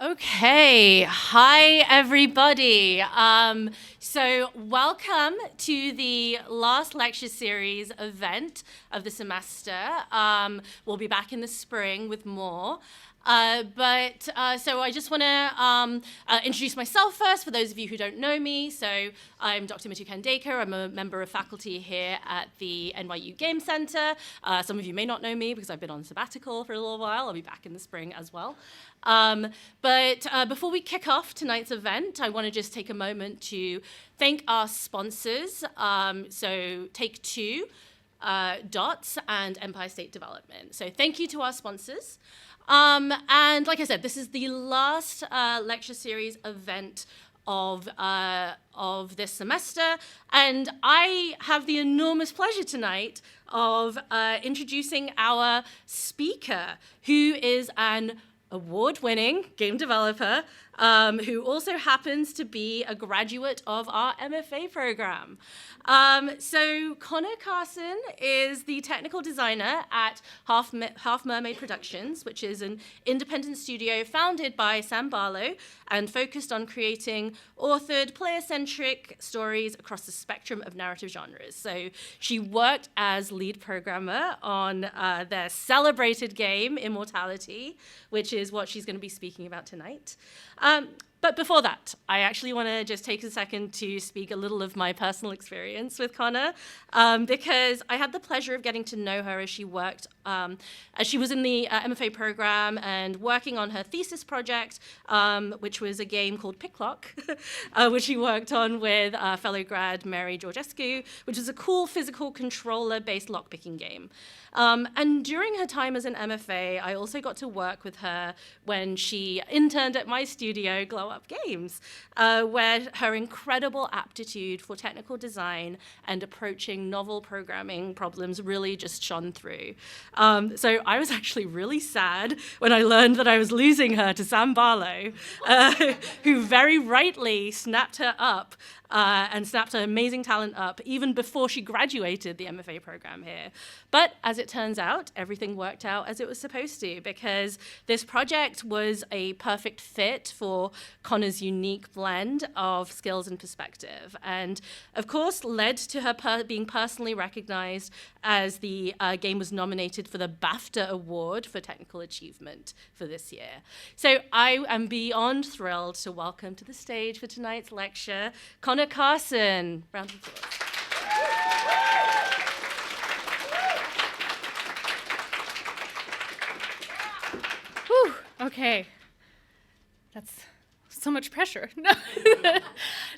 Okay, hi everybody. So welcome to the last lecture series event of the semester. We'll be back in the spring with more. So I just want to introduce myself first for those of you who don't know me. So I'm Dr. Mitu Kandekar. I'm a member of faculty here at the NYU Game Center. Some of you may not know me because I've been on sabbatical for a little while. I'll be back in the spring as well. But before we kick off tonight's event, I want to just take a moment to thank our sponsors. So Take-Two, DOTS, and Empire State Development. So thank you to our sponsors. And like I said, this is the last lecture series event of this semester, and I have the enormous pleasure tonight of introducing our speaker, who is an award-winning game developer who also happens to be a graduate of our MFA program. So Carson is the technical designer at Half Mermaid Productions, which is an independent studio founded by Sam Barlow and focused on creating authored, player-centric stories across the spectrum of narrative genres. So she worked as lead programmer on their celebrated game, Immortality, which is what she's going to be speaking about tonight. But before that, I actually want to just take a second to speak a little of my personal experience with Connor, because I had the pleasure of getting to know her as she worked, as she was in the MFA program and working on her thesis project, which was a game called Picklock, which she worked on with fellow grad Mary Georgescu, which is a cool physical controller-based lockpicking game. And during her time as an MFA, I also got to work with her when she interned at my studio, Glow Up Games, where her incredible aptitude for technical design and approaching novel programming problems really just shone through. So I was actually really sad when I learned that I was losing her to Sam Barlow, who very rightly snapped her up and snapped her amazing talent up even before she graduated the MFA program here. But as it turns out, everything worked out as it was supposed to, because this project was a perfect fit for Connor's unique blend of skills and perspective, and of course led to her being personally recognized as the game was nominated for the BAFTA Award for Technical Achievement for this year. So I am beyond thrilled to welcome to the stage for tonight's lecture, Carson. Round of applause. Whew, okay. That's so much pressure.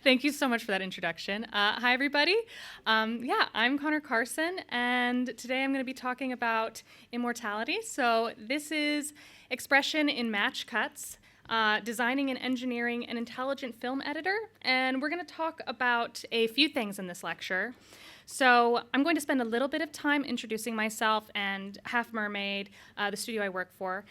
Thank you so much for that introduction. Hi, everybody. I'm Carson, and today I'm going to be talking about Immortality. So this is expression in match cuts, designing and engineering an intelligent film editor, and we're going to talk about a few things in this lecture. So I'm going to spend a little bit of time introducing myself and Half Mermaid, the studio I work for.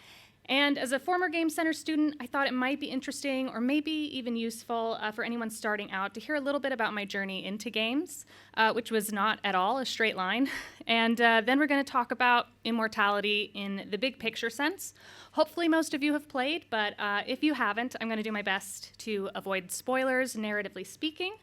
And as a former Game Center student, I thought it might be interesting or maybe even useful for anyone starting out to hear a little bit about my journey into games, which was not at all a straight line. And then we're going to talk about Immortality in the big picture sense. Hopefully most of you have played, but if you haven't, I'm going to do my best to avoid spoilers, narratively speaking.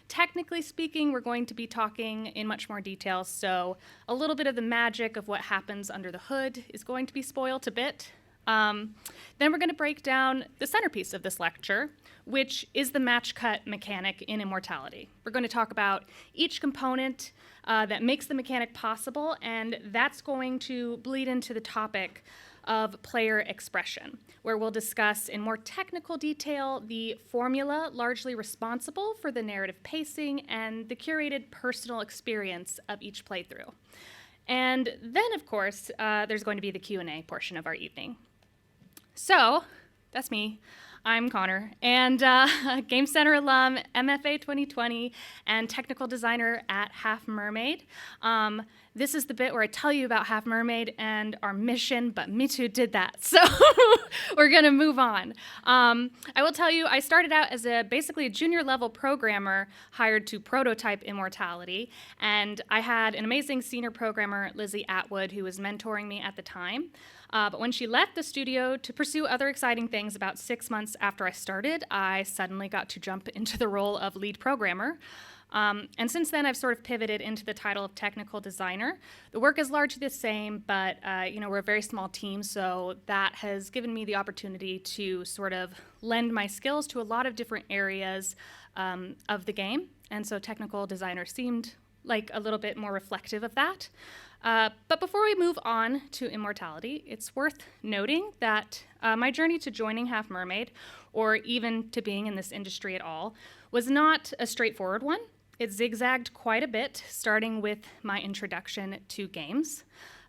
Technically speaking, we're going to be talking in much more detail, so a little bit of the magic of what happens under the hood is going to be spoiled a bit. Then we're going to break down the centerpiece of this lecture, which is the match cut mechanic in Immortality. We're going to talk about each component that makes the mechanic possible, and that's going to bleed into the topic of player expression, where we'll discuss in more technical detail the formula largely responsible for the narrative pacing and the curated personal experience of each playthrough. And then, of course, there's going to be the Q&A portion of our evening. So, that's me. I'm Connor, and Game Center alum, MFA 2020, and technical designer at Half Mermaid. this is the bit where I tell you about Half Mermaid and our mission, but me too did that. So we're gonna move on. I will tell you, I started out as basically a junior level programmer hired to prototype Immortality. And I had an amazing senior programmer, Lizzie Atwood, who was mentoring me at the time. But when she left the studio to pursue other exciting things about 6 months after I started, I suddenly got to jump into the role of lead programmer. And since then, I've sort of pivoted into the title of technical designer. The work is largely the same, but we're a very small team, so that has given me the opportunity to sort of lend my skills to a lot of different areas of the game. And so technical designer seemed like a little bit more reflective of that. But before we move on to Immortality, it's worth noting that my journey to joining Half Mermaid, or even to being in this industry at all, was not a straightforward one. It zigzagged quite a bit, starting with my introduction to games.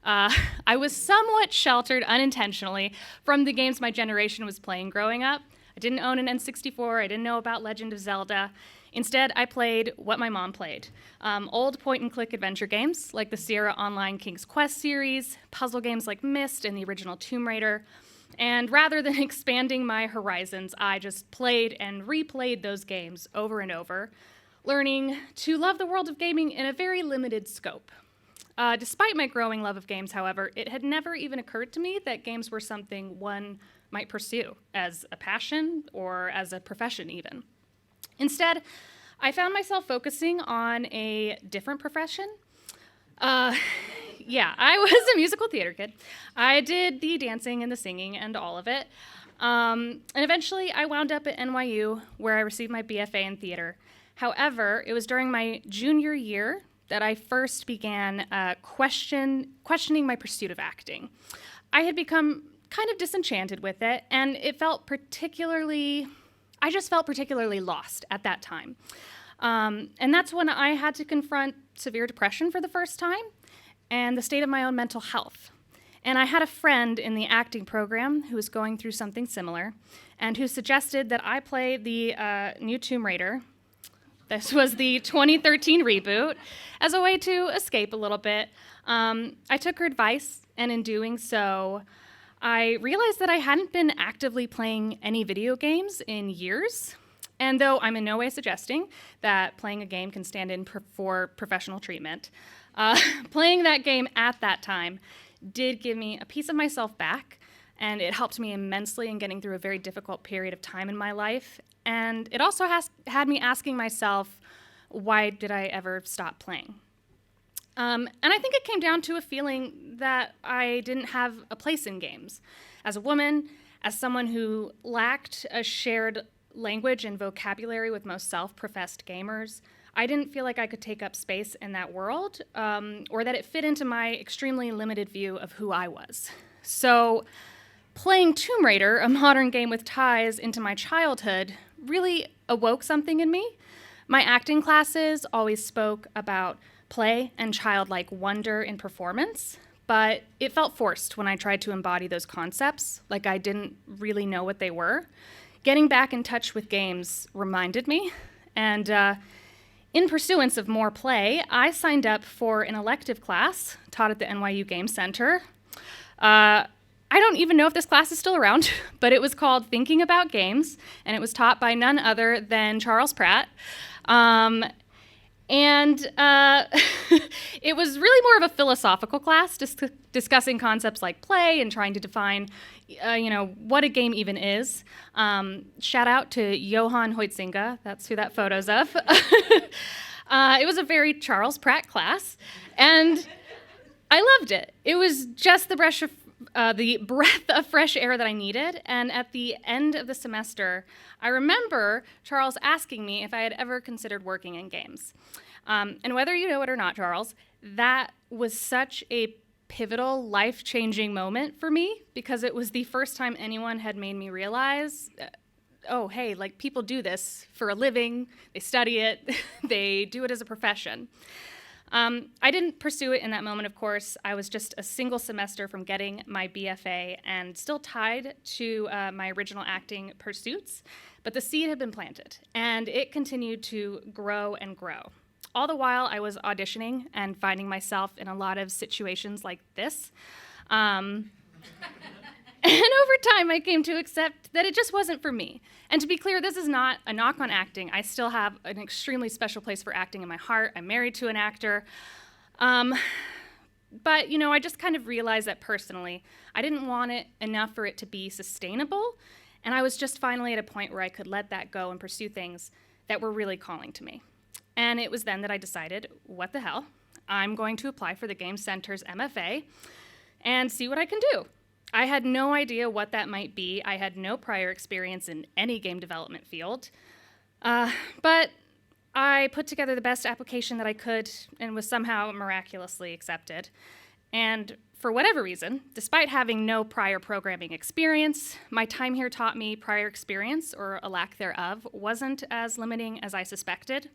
I was somewhat sheltered unintentionally from the games my generation was playing growing up. I didn't own an N64, I didn't know about Legend of Zelda. Instead, I played what my mom played. Old point-and-click adventure games like the Sierra Online King's Quest series, puzzle games like Myst and the original Tomb Raider. And rather than expanding my horizons, I just played and replayed those games over and over, learning to love the world of gaming in a very limited scope. Despite my growing love of games, however, it had never even occurred to me that games were something one might pursue as a passion or as a profession even. Instead, I found myself focusing on a different profession. Yeah, I was a musical theater kid. I did the dancing and the singing and all of it. And eventually I wound up at NYU, where I received my BFA in theater. However, it was during my junior year that I first began questioning my pursuit of acting. I had become kind of disenchanted with it, and I just felt particularly lost at that time. And that's when I had to confront severe depression for the first time and the state of my own mental health. And I had a friend in the acting program who was going through something similar and who suggested that I play the new Tomb Raider. This was the 2013 reboot, as a way to escape a little bit. I took her advice, and in doing so, I realized that I hadn't been actively playing any video games in years. And though I'm in no way suggesting that playing a game can stand in for professional treatment, playing that game at that time did give me a piece of myself back, and it helped me immensely in getting through a very difficult period of time in my life. And it also had me asking myself, why did I ever stop playing? And I think it came down to a feeling that I didn't have a place in games. As a woman, as someone who lacked a shared language and vocabulary with most self-professed gamers, I didn't feel like I could take up space in that world, or that it fit into my extremely limited view of who I was. So playing Tomb Raider, a modern game with ties into my childhood, really awoke something in me. My acting classes always spoke about play and childlike wonder in performance, but it felt forced when I tried to embody those concepts, like I didn't really know what they were. Getting back in touch with games reminded me, and in pursuance of more play, I signed up for an elective class taught at the NYU Game Center. I don't even know if this class is still around, but it was called Thinking About Games, and it was taught by none other than Charles Pratt. It was really more of a philosophical class, discussing concepts like play and trying to define, what a game even is. Shout out to Johan Huizinga, that's who that photo's of. It was a very Charles Pratt class, and I loved it. It was just the breath of fresh air that I needed, and at the end of the semester, I remember Charles asking me if I had ever considered working in games. And whether you know it or not, Charles, that was such a pivotal, life-changing moment for me, because it was the first time anyone had made me realize, people do this for a living, they study it, they do it as a profession. I didn't pursue it in that moment, of course. I was just a single semester from getting my BFA and still tied to my original acting pursuits, but the seed had been planted, and it continued to grow and grow. All the while I was auditioning and finding myself in a lot of situations like this. And over time, I came to accept that it just wasn't for me. And to be clear, this is not a knock on acting. I still have an extremely special place for acting in my heart. I'm married to an actor. But, I just kind of realized that personally, I didn't want it enough for it to be sustainable. And I was just finally at a point where I could let that go and pursue things that were really calling to me. And it was then that I decided, what the hell? I'm going to apply for the Game Center's MFA and see what I can do. I had no idea what that might be. I had no prior experience in any game development field. But I put together the best application that I could and was somehow miraculously accepted. And for whatever reason, despite having no prior programming experience, my time here taught me prior experience, or a lack thereof, wasn't as limiting as I suspected.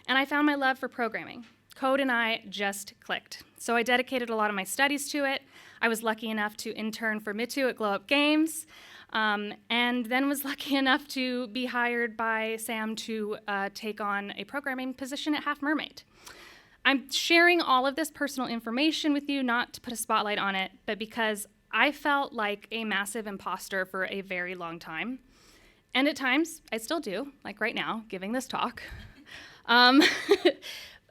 And I found my love for programming. Code and I just clicked. So I dedicated a lot of my studies to it. I was lucky enough to intern for Mitu at Glow Up Games, and then was lucky enough to be hired by Sam to take on a programming position at Half Mermaid. I'm sharing all of this personal information with you, not to put a spotlight on it, but because I felt like a massive imposter for a very long time. And at times, I still do, like right now, giving this talk.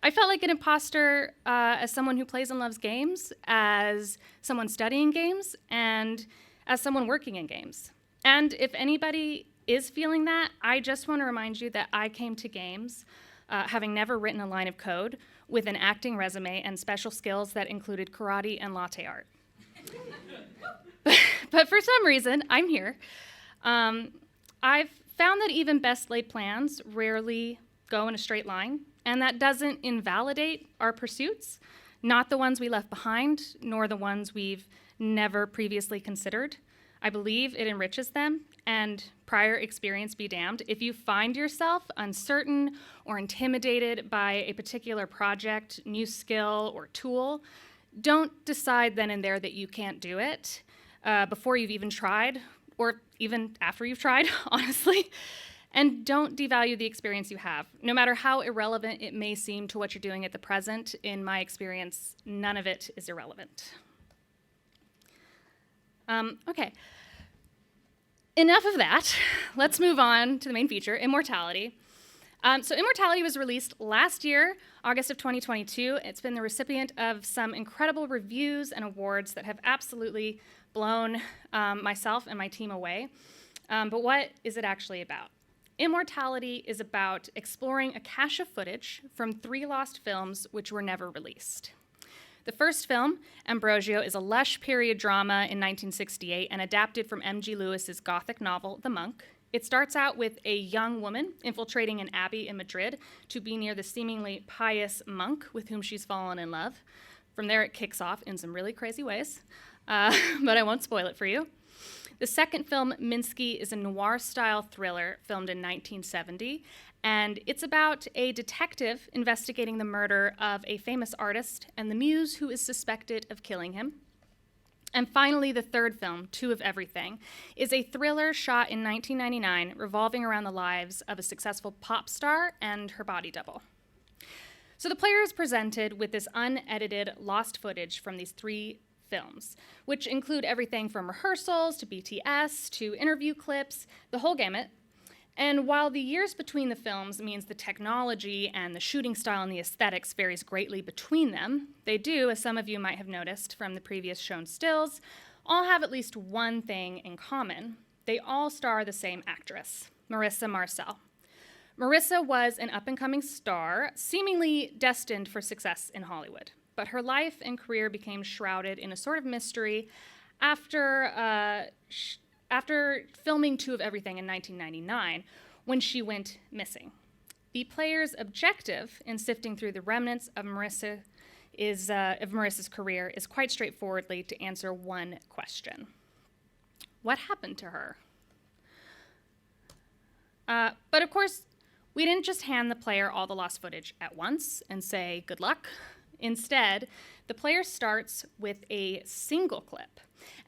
I felt like an imposter as someone who plays and loves games, as someone studying games, and as someone working in games. And if anybody is feeling that, I just want to remind you that I came to games having never written a line of code, with an acting resume and special skills that included karate and latte art. But for some reason, I'm here. I've found that even best laid plans rarely go in a straight line, and that doesn't invalidate our pursuits, not the ones we left behind, nor the ones we've never previously considered. I believe it enriches them, and prior experience be damned. If you find yourself uncertain or intimidated by a particular project, new skill, or tool, don't decide then and there that you can't do it before you've even tried, or even after you've tried, honestly. And don't devalue the experience you have. No matter how irrelevant it may seem to what you're doing at the present, in my experience, none of it is irrelevant. Okay. Enough of that. Let's move on to the main feature, Immortality. So Immortality was released last year, August of 2022. It's been the recipient of some incredible reviews and awards that have absolutely blown myself and my team away. But what is it actually about? Immortality is about exploring a cache of footage from 3 lost films which were never released. The first film, Ambrosio, is a lush period drama in 1968 and adapted from M.G. Lewis's Gothic novel, The Monk. It starts out with a young woman infiltrating an abbey in Madrid to be near the seemingly pious monk with whom she's fallen in love. From there, it kicks off in some really crazy ways, but I won't spoil it for you. The second film, Minsky, is a noir-style thriller filmed in 1970, and it's about a detective investigating the murder of a famous artist and the muse who is suspected of killing him. And finally, the third film, Two of Everything, is a thriller shot in 1999 revolving around the lives of a successful pop star and her body double. So the player is presented with this unedited lost footage from these 3 films, which include everything from rehearsals to BTS to interview clips, the whole gamut. And while the years between the films means the technology and the shooting style and the aesthetics varies greatly between them, they do, as some of you might have noticed from the previous shown stills, all have at least one thing in common. They all star the same actress, Marissa Marcel. Marissa was an up-and-coming star, seemingly destined for success in Hollywood. But her life and career became shrouded in a sort of mystery after filming Two of Everything in 1999, when she went missing. The player's objective in sifting through the remnants of Marissa's career is quite straightforwardly to answer one question. What happened to her? But of course, we didn't just hand the player all the lost footage at once and say, good luck. Instead, the player starts with a single clip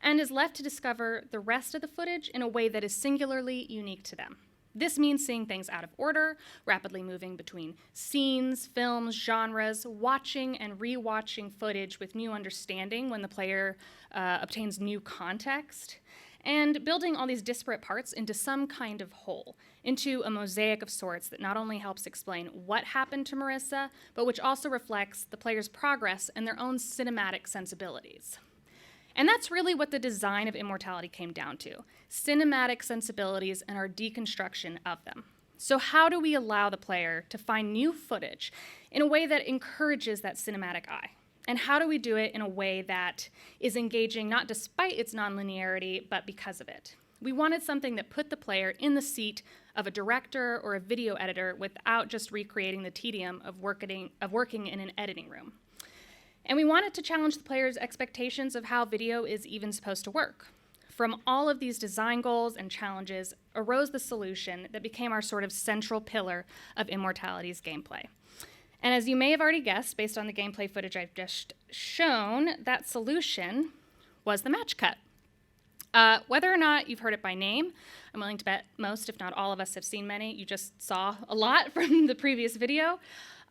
and is left to discover the rest of the footage in a way that is singularly unique to them. This means seeing things out of order, rapidly moving between scenes, films, genres, watching and rewatching footage with new understanding when the player obtains new context, and building all these disparate parts into some kind of whole, into a mosaic of sorts that not only helps explain what happened to Marissa, but which also reflects the player's progress and their own cinematic sensibilities. And that's really what the design of Immortality came down to, cinematic sensibilities and our deconstruction of them. So how do we allow the player to find new footage in a way that encourages that cinematic eye? And how do we do it in a way that is engaging not despite its nonlinearity, but because of it? We wanted something that put the player in the seat of a director or a video editor without just recreating the tedium of working in an editing room. And we wanted to challenge the player's expectations of how video is even supposed to work. From all of these design goals and challenges arose the solution that became our sort of central pillar of Immortality's gameplay. And as you may have already guessed, based on the gameplay footage I've just shown, that solution was the match cut. Whether or not you've heard it by name, I'm willing to bet most, if not all of us, have seen many. You just saw a lot from the previous video.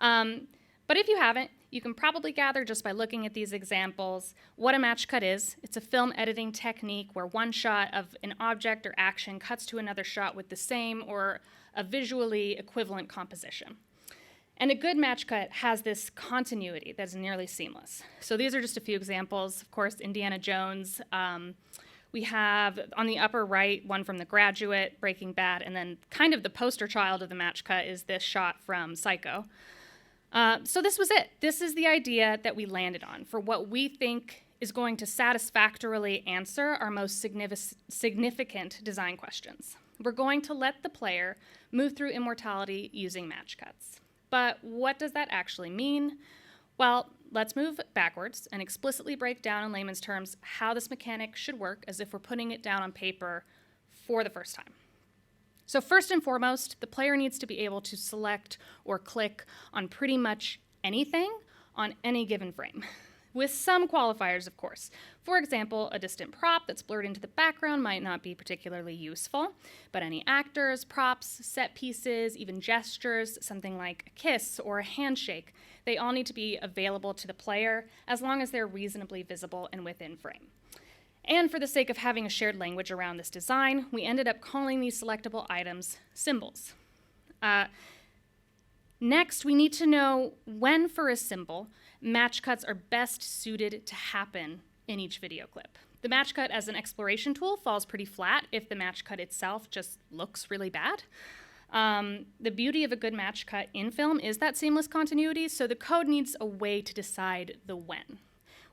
But if you haven't, you can probably gather just by looking at these examples what a match cut is. It's a film editing technique where one shot of an object or action cuts to another shot with the same or a visually equivalent composition. And a good match cut has this continuity that's nearly seamless. So these are just a few examples. Of course, Indiana Jones. We have on the upper right one from The Graduate, Breaking Bad, and then kind of the poster child of the match cut is this shot from Psycho. So this was it. This is the idea that we landed on for what we think is going to satisfactorily answer our most significant design questions. We're going to let the player move through Immortality using match cuts. But what does that actually mean? Well, let's move backwards and explicitly break down in layman's terms how this mechanic should work as if we're putting it down on paper for the first time. So first and foremost, the player needs to be able to select or click on pretty much anything on any given frame, with some qualifiers, of course. For example, a distant prop that's blurred into the background might not be particularly useful, but any actors, props, set pieces, even gestures, something like a kiss or a handshake, they all need to be available to the player as long as they're reasonably visible and within frame. And for the sake of having a shared language around this design, we ended up calling these selectable items symbols. Next, we need to know when for a symbol match cuts are best suited to happen in each video clip. The match cut as an exploration tool falls pretty flat if the match cut itself just looks really bad. The beauty of a good match cut in film is that seamless continuity, so the code needs a way to decide the when.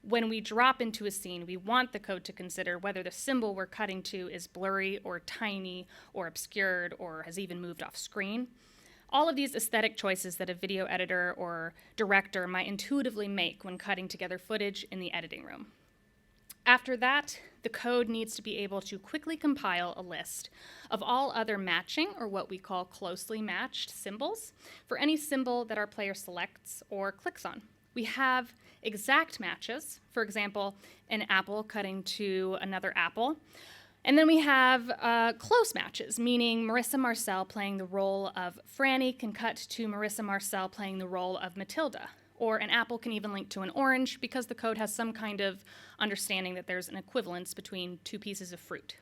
When we drop into a scene, we want the code to consider whether the symbol we're cutting to is blurry or tiny or obscured or has even moved off screen. All of these aesthetic choices that a video editor or director might intuitively make when cutting together footage in the editing room. After that, the code needs to be able to quickly compile a list of all other matching, or what we call closely matched symbols, for any symbol that our player selects or clicks on. We have exact matches, for example, an apple cutting to another apple. And then we have close matches, meaning Marissa Marcel playing the role of Franny can cut to Marissa Marcel playing the role of Matilda. Or an apple can even link to an orange because the code has some kind of understanding that there's an equivalence between two pieces of fruit.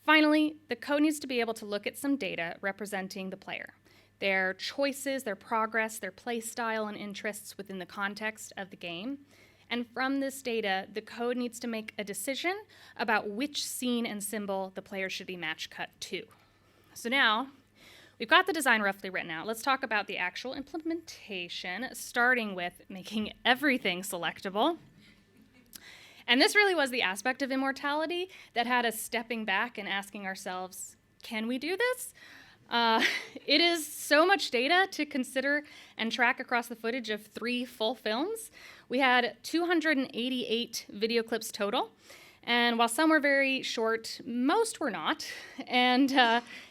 Finally, the code needs to be able to look at some data representing the player, their choices, their progress, their play style and interests within the context of the game. And from this data, the code needs to make a decision about which scene and symbol the player should be match cut to. So now, we've got the design roughly written out. Let's talk about the actual implementation, starting with making everything selectable. And this really was the aspect of Immortality that had us stepping back and asking ourselves, can we do this? It is so much data to consider and track across the footage of 3 full films. We had 288 video clips total, and while some were very short, most were not, and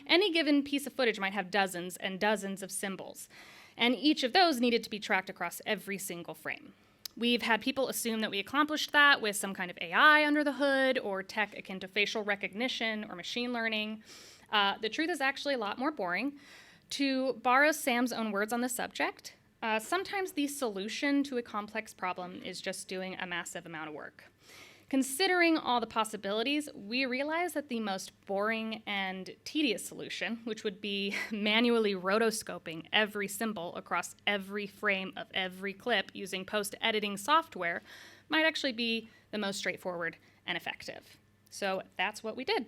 any given piece of footage might have dozens and dozens of symbols, and each of those needed to be tracked across every single frame. We've had people assume that we accomplished that with some kind of AI under the hood or tech akin to facial recognition or machine learning. The truth is actually a lot more boring. To borrow Sam's own words on the subject, sometimes the solution to a complex problem is just doing a massive amount of work. Considering all the possibilities, we realized that the most boring and tedious solution, which would be manually rotoscoping every symbol across every frame of every clip using post-editing software, might actually be the most straightforward and effective. So that's what we did.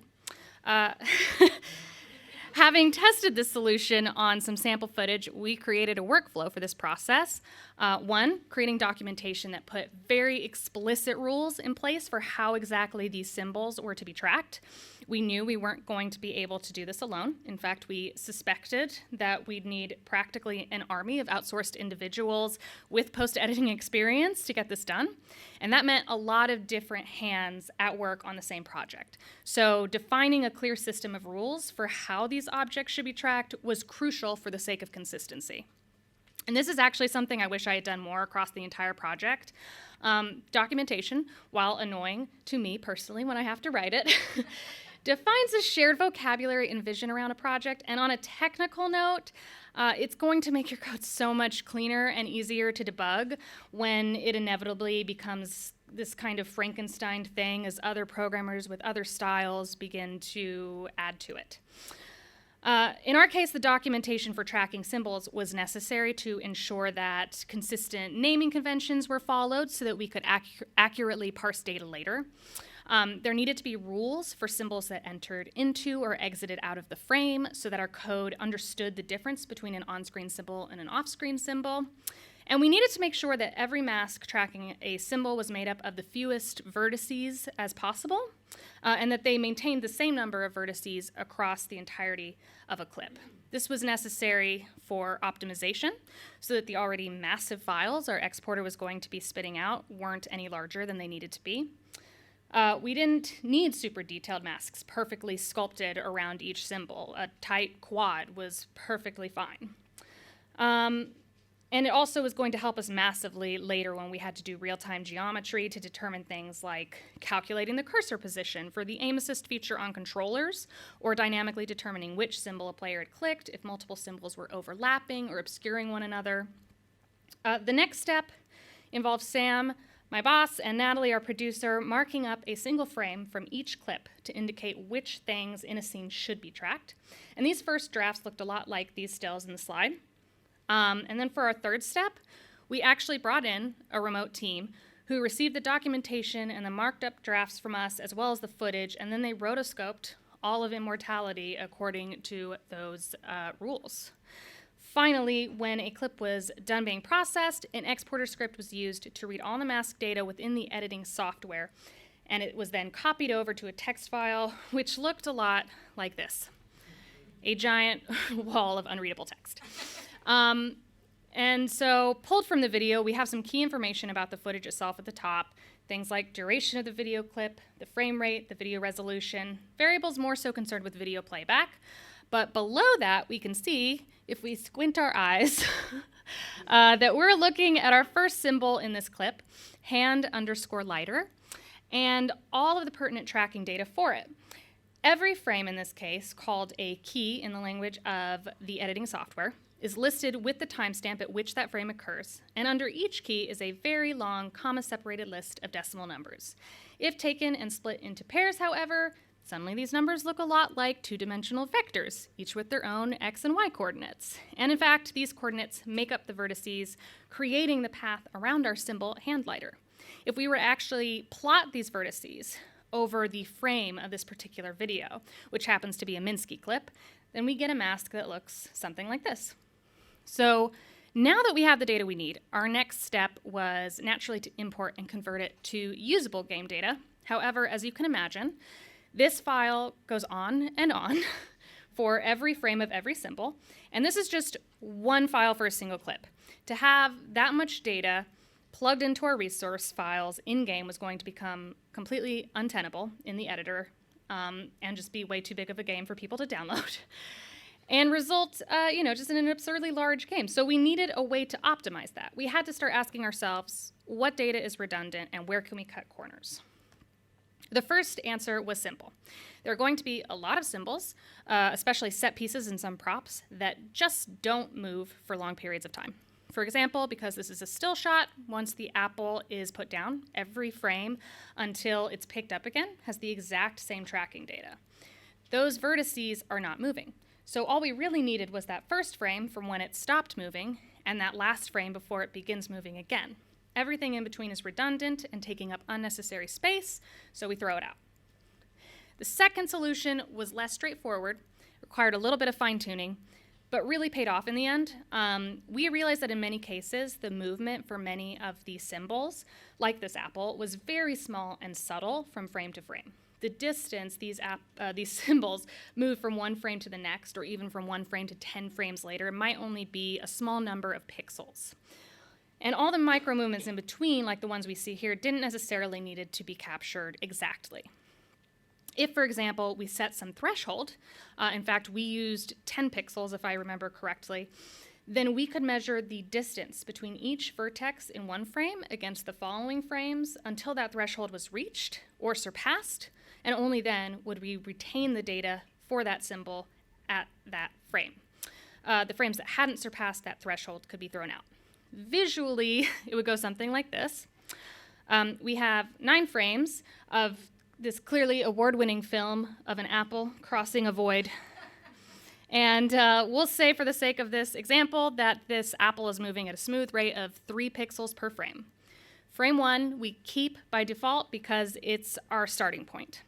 Having tested this solution on some sample footage, we created a workflow for this process. One, creating documentation that put very explicit rules in place for how exactly these symbols were to be tracked. We knew we weren't going to be able to do this alone. In fact, we suspected that we'd need practically an army of outsourced individuals with post-editing experience to get this done. And that meant a lot of different hands at work on the same project. So defining a clear system of rules for how these objects should be tracked was crucial for the sake of consistency. And this is actually something I wish I had done more across the entire project. Documentation, while annoying to me personally when I have to write it, defines a shared vocabulary and vision around a project. And on a technical note, it's going to make your code so much cleaner and easier to debug when it inevitably becomes this kind of Frankenstein thing as other programmers with other styles begin to add to it. In our case, the documentation for tracking symbols was necessary to ensure that consistent naming conventions were followed so that we could accurately parse data later. There needed to be rules for symbols that entered into or exited out of the frame so that our code understood the difference between an on-screen symbol and an off-screen symbol. And we needed to make sure that every mask tracking a symbol was made up of the fewest vertices as possible, and that they maintained the same number of vertices across the entirety of a clip. This was necessary for optimization so that the already massive files our exporter was going to be spitting out weren't any larger than they needed to be. We didn't need super detailed masks perfectly sculpted around each symbol. A tight quad was perfectly fine. And it also was going to help us massively later when we had to do real-time geometry to determine things like calculating the cursor position for the aim assist feature on controllers, or dynamically determining which symbol a player had clicked if multiple symbols were overlapping or obscuring one another. The next step involves Sam, my boss, and Natalie, our producer, marking up a single frame from each clip to indicate which things in a scene should be tracked. And these first drafts looked a lot like these stills in the slide. And then for our third step, we actually brought in a remote team who received the documentation and the marked up drafts from us as well as the footage, and then they rotoscoped all of Immortality according to those rules. Finally, when a clip was done being processed, an exporter script was used to read all the mask data within the editing software, and it was then copied over to a text file, which looked a lot like this: a giant wall of unreadable text. And so, pulled from the video, we have some key information about the footage itself at the top, things like duration of the video clip, the frame rate, the video resolution, variables more so concerned with video playback. But below that, we can see, if we squint our eyes, that we're looking at our first symbol in this clip, hand_lighter, and all of the pertinent tracking data for it. Every frame in this case, called a key in the language of the editing software, is listed with the timestamp at which that frame occurs, and under each key is a very long, comma-separated list of decimal numbers. If taken and split into pairs, however, suddenly these numbers look a lot like two-dimensional vectors, each with their own x and y coordinates. And in fact, these coordinates make up the vertices, creating the path around our symbol handlighter. If we were to actually plot these vertices over the frame of this particular video, which happens to be a Minsky clip, then we get a mask that looks something like this. So now that we have the data we need, our next step was naturally to import and convert it to usable game data. However, as you can imagine, this file goes on for every frame of every symbol, and this is just one file for a single clip. To have that much data plugged into our resource files in-game was going to become completely untenable in the editor and just be way too big of a game for people to download. And result, just in an absurdly large game. So we needed a way to optimize that. We had to start asking ourselves, what data is redundant and where can we cut corners? The first answer was simple. There are going to be a lot of symbols, especially set pieces and some props, that just don't move for long periods of time. For example, because this is a still shot, once the apple is put down, every frame until it's picked up again has the exact same tracking data. Those vertices are not moving. So all we really needed was that first frame from when it stopped moving and that last frame before it begins moving again. Everything in between is redundant and taking up unnecessary space, so we throw it out. The second solution was less straightforward, required a little bit of fine-tuning, but really paid off in the end. We realized that in many cases, the movement for many of these symbols, like this apple, was very small and subtle from frame to frame. The distance these symbols move from one frame to the next, or even from one frame to 10 frames later, might only be a small number of pixels. And all the micro movements in between, like the ones we see here, didn't necessarily needed to be captured exactly. If, for example, we set some threshold, in fact, we used 10 pixels, if I remember correctly, then we could measure the distance between each vertex in one frame against the following frames until that threshold was reached or surpassed, and only then would we retain the data for that symbol at that frame. The frames that hadn't surpassed that threshold could be thrown out. Visually, it would go something like this. We have 9 frames of this clearly award-winning film of an apple crossing a void. And we'll say for the sake of this example that this apple is moving at a smooth rate of 3 pixels per frame. Frame 1 we keep by default because it's our starting point.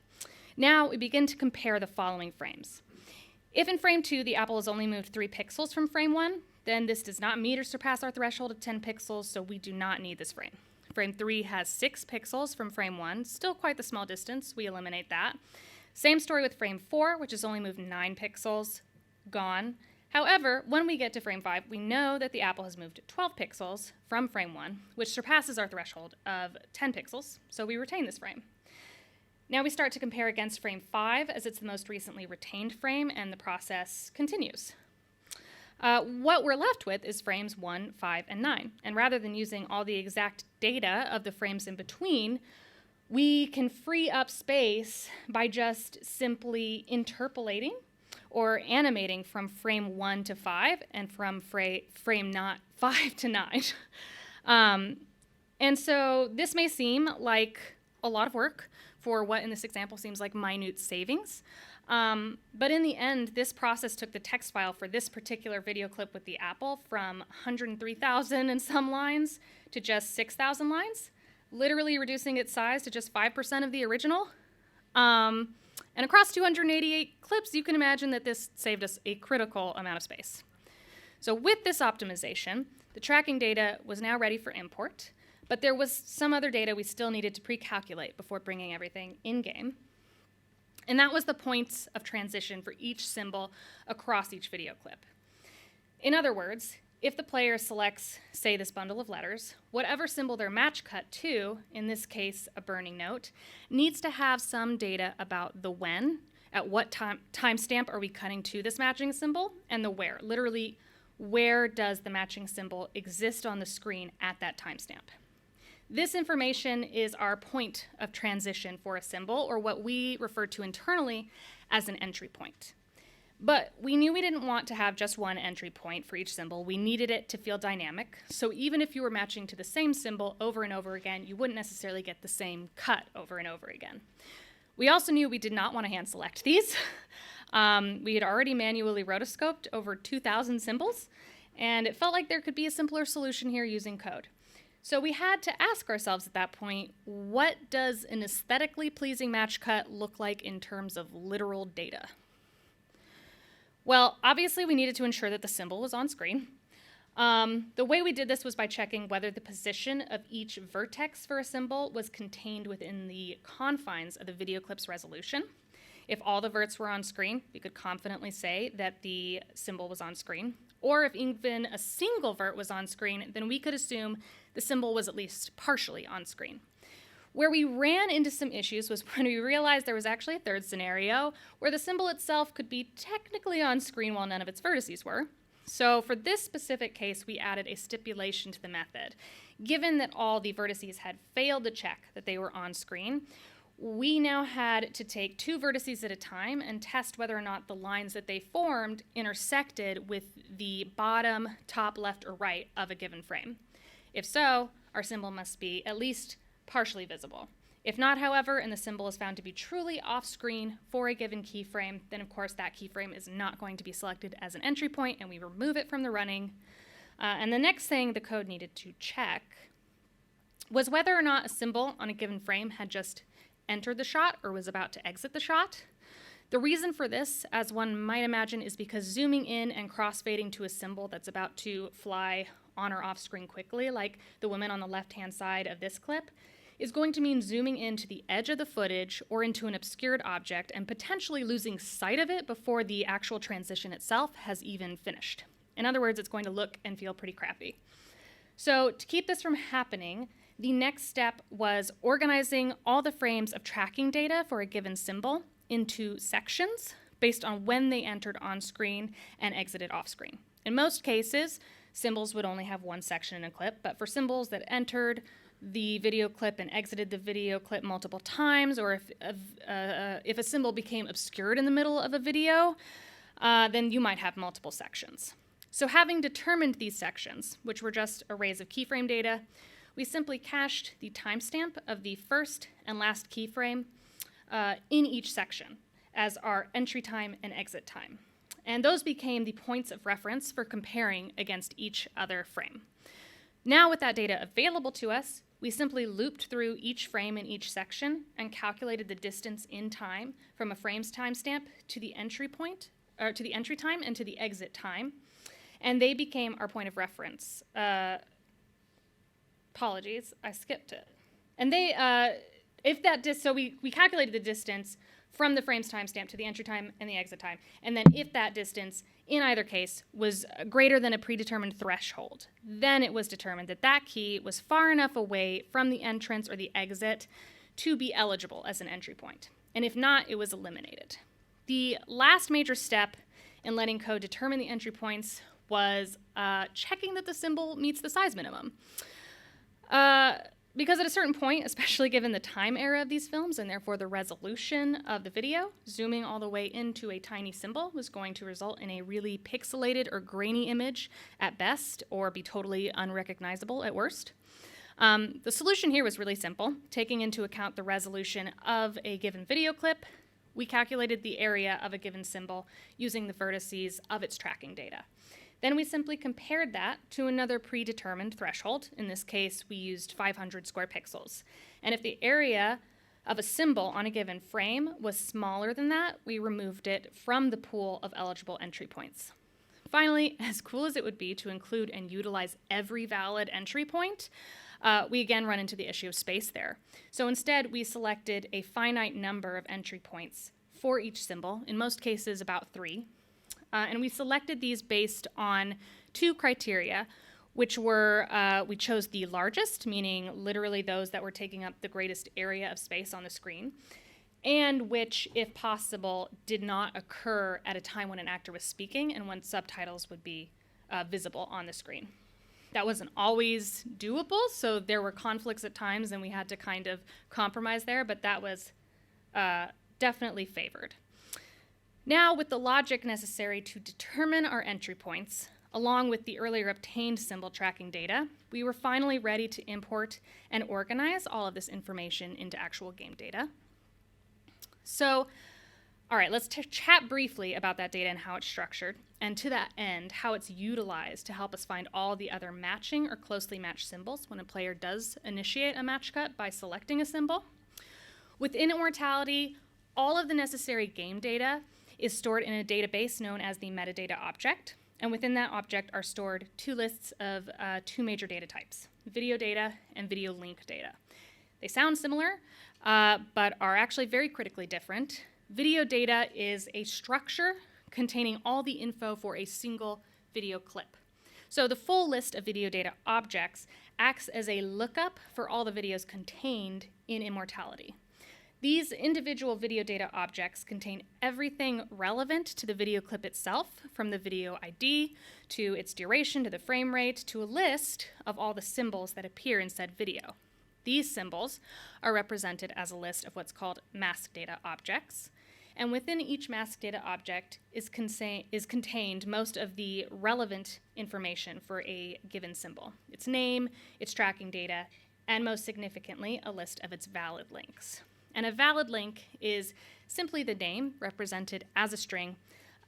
Now we begin to compare the following frames. If in frame 2 the apple has only moved 3 pixels from frame 1, then this does not meet or surpass our threshold of 10 pixels, so we do not need this frame. Frame 3 has 6 pixels from frame 1, still quite the small distance, we eliminate that. Same story with frame 4, which has only moved 9 pixels, gone. However, when we get to frame 5, we know that the apple has moved 12 pixels from frame 1, which surpasses our threshold of 10 pixels, so we retain this frame. Now we start to compare against frame 5 as it's the most recently retained frame, and the process continues. What we're left with is frames 1, 5, and 9. And rather than using all the exact data of the frames in between, we can free up space by just simply interpolating or animating from frame 1 to 5 and from frame not 5 to 9. And so this may seem like a lot of work for what in this example seems like minute savings. But in the end, this process took the text file for this particular video clip with the apple from 103,000 and some lines to just 6,000 lines, literally reducing its size to just 5% of the original. And across 288 clips, you can imagine that this saved us a critical amount of space. So with this optimization, the tracking data was now ready for import, but there was some other data we still needed to pre-calculate before bringing everything in-game. And that was the points of transition for each symbol across each video clip. In other words, if the player selects, say, this bundle of letters, whatever symbol they're match cut to, in this case, a burning note, needs to have some data about the when, at what timestamp are we cutting to this matching symbol, and the where. Literally, where does the matching symbol exist on the screen at that timestamp? This information is our point of transition for a symbol, or what we refer to internally as an entry point. But we knew we didn't want to have just one entry point for each symbol. We needed it to feel dynamic, so even if you were matching to the same symbol over and over again, you wouldn't necessarily get the same cut over and over again. We also knew we did not want to hand select these. We had already manually rotoscoped over 2,000 symbols, and it felt like there could be a simpler solution here using code. So we had to ask ourselves at that point, what does an aesthetically pleasing match cut look like in terms of literal data? Well, obviously we needed to ensure that the symbol was on screen. The way we did this was by checking whether the position of each vertex for a symbol was contained within the confines of the video clip's resolution. If all the verts were on screen, we could confidently say that the symbol was on screen. Or if even a single vert was on screen, then we could assume the symbol was at least partially on screen. Where we ran into some issues was when we realized there was actually a third scenario where the symbol itself could be technically on screen while none of its vertices were. So for this specific case, we added a stipulation to the method. Given that all the vertices had failed to check that they were on screen, we now had to take 2 vertices at a time and test whether or not the lines that they formed intersected with the bottom, top, left, or right of a given frame. If so, our symbol must be at least partially visible. If not, however, and the symbol is found to be truly off-screen for a given keyframe, then of course that keyframe is not going to be selected as an entry point, and we remove it from the running. And the next thing the code needed to check was whether or not a symbol on a given frame had just entered the shot or was about to exit the shot. The reason for this, as one might imagine, is because zooming in and crossfading to a symbol that's about to fly on or off screen quickly, like the woman on the left-hand side of this clip, is going to mean zooming into the edge of the footage or into an obscured object and potentially losing sight of it before the actual transition itself has even finished. In other words, it's going to look and feel pretty crappy. So to keep this from happening, the next step was organizing all the frames of tracking data for a given symbol into sections based on when they entered on screen and exited off screen. In most cases, symbols would only have one section in a clip, but for symbols that entered the video clip and exited the video clip multiple times, or if a symbol became obscured in the middle of a video, then you might have multiple sections. So having determined these sections, which were just arrays of keyframe data, we simply cached the timestamp of the first and last keyframe in each section as our entry time and exit time. And those became the points of reference for comparing against each other frame. Now with that data available to us, we simply looped through each frame in each section and calculated the distance in time from a frame's timestamp to the entry point, or to the entry time and to the exit time, and they became our point of reference. Apologies, I skipped it. And they, so we calculated the distance from the frame's timestamp to the entry time and the exit time, and then if that distance, in either case, was greater than a predetermined threshold, then it was determined that that key was far enough away from the entrance or the exit to be eligible as an entry point. And if not, it was eliminated. The last major step in letting code determine the entry points was checking that the symbol meets the size minimum. Because at a certain point, especially given the time era of these films and therefore the resolution of the video, zooming all the way into a tiny symbol was going to result in a really pixelated or grainy image at best, or be totally unrecognizable at worst. The solution here was really simple. Taking into account the resolution of a given video clip, we calculated the area of a given symbol using the vertices of its tracking data. Then we simply compared that to another predetermined threshold. In this case, we used 500 square pixels. And if the area of a symbol on a given frame was smaller than that, we removed it from the pool of eligible entry points. Finally, as cool as it would be to include and utilize every valid entry point, we again run into the issue of space there. So instead, we selected a finite number of entry points for each symbol, in most cases about 3. And we selected these based on 2 criteria, which were, we chose the largest, meaning literally those that were taking up the greatest area of space on the screen, and which, if possible, did not occur at a time when an actor was speaking and when subtitles would be visible on the screen. That wasn't always doable, so there were conflicts at times and we had to kind of compromise there, but that was definitely favored. Now, with the logic necessary to determine our entry points, along with the earlier obtained symbol tracking data, we were finally ready to import and organize all of this information into actual game data. So, all right, let's chat briefly about that data and how it's structured, and to that end, how it's utilized to help us find all the other matching or closely matched symbols when a player does initiate a match cut by selecting a symbol. Within Immortality, all of the necessary game data is stored in a database known as the metadata object, and within that object are stored 2 lists of 2 major data types, video data and video link data. They sound similar, but are actually very critically different. Video data is a structure containing all the info for a single video clip. So the full list of video data objects acts as a lookup for all the videos contained in Immortality. These individual video data objects contain everything relevant to the video clip itself, from the video ID to its duration to the frame rate to a list of all the symbols that appear in said video. These symbols are represented as a list of what's called mask data objects. And within each mask data object is contained most of the relevant information for a given symbol: its name, its tracking data, and most significantly, a list of its valid links. And a valid link is simply the name, represented as a string,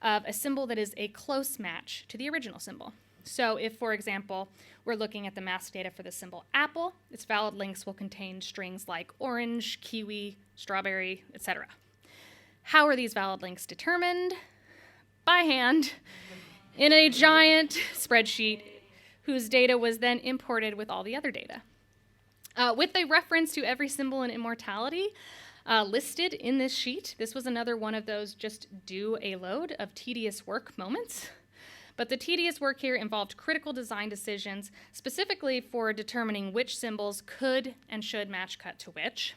of a symbol that is a close match to the original symbol. So if, for example, we're looking at the mask data for the symbol apple, its valid links will contain strings like orange, kiwi, strawberry, etc. How are these valid links determined? By hand, in a giant spreadsheet whose data was then imported with all the other data. With a reference to every symbol in Immortality listed in this sheet, this was another one of those just do a load of tedious work moments. But the tedious work here involved critical design decisions, specifically for determining which symbols could and should match cut to which,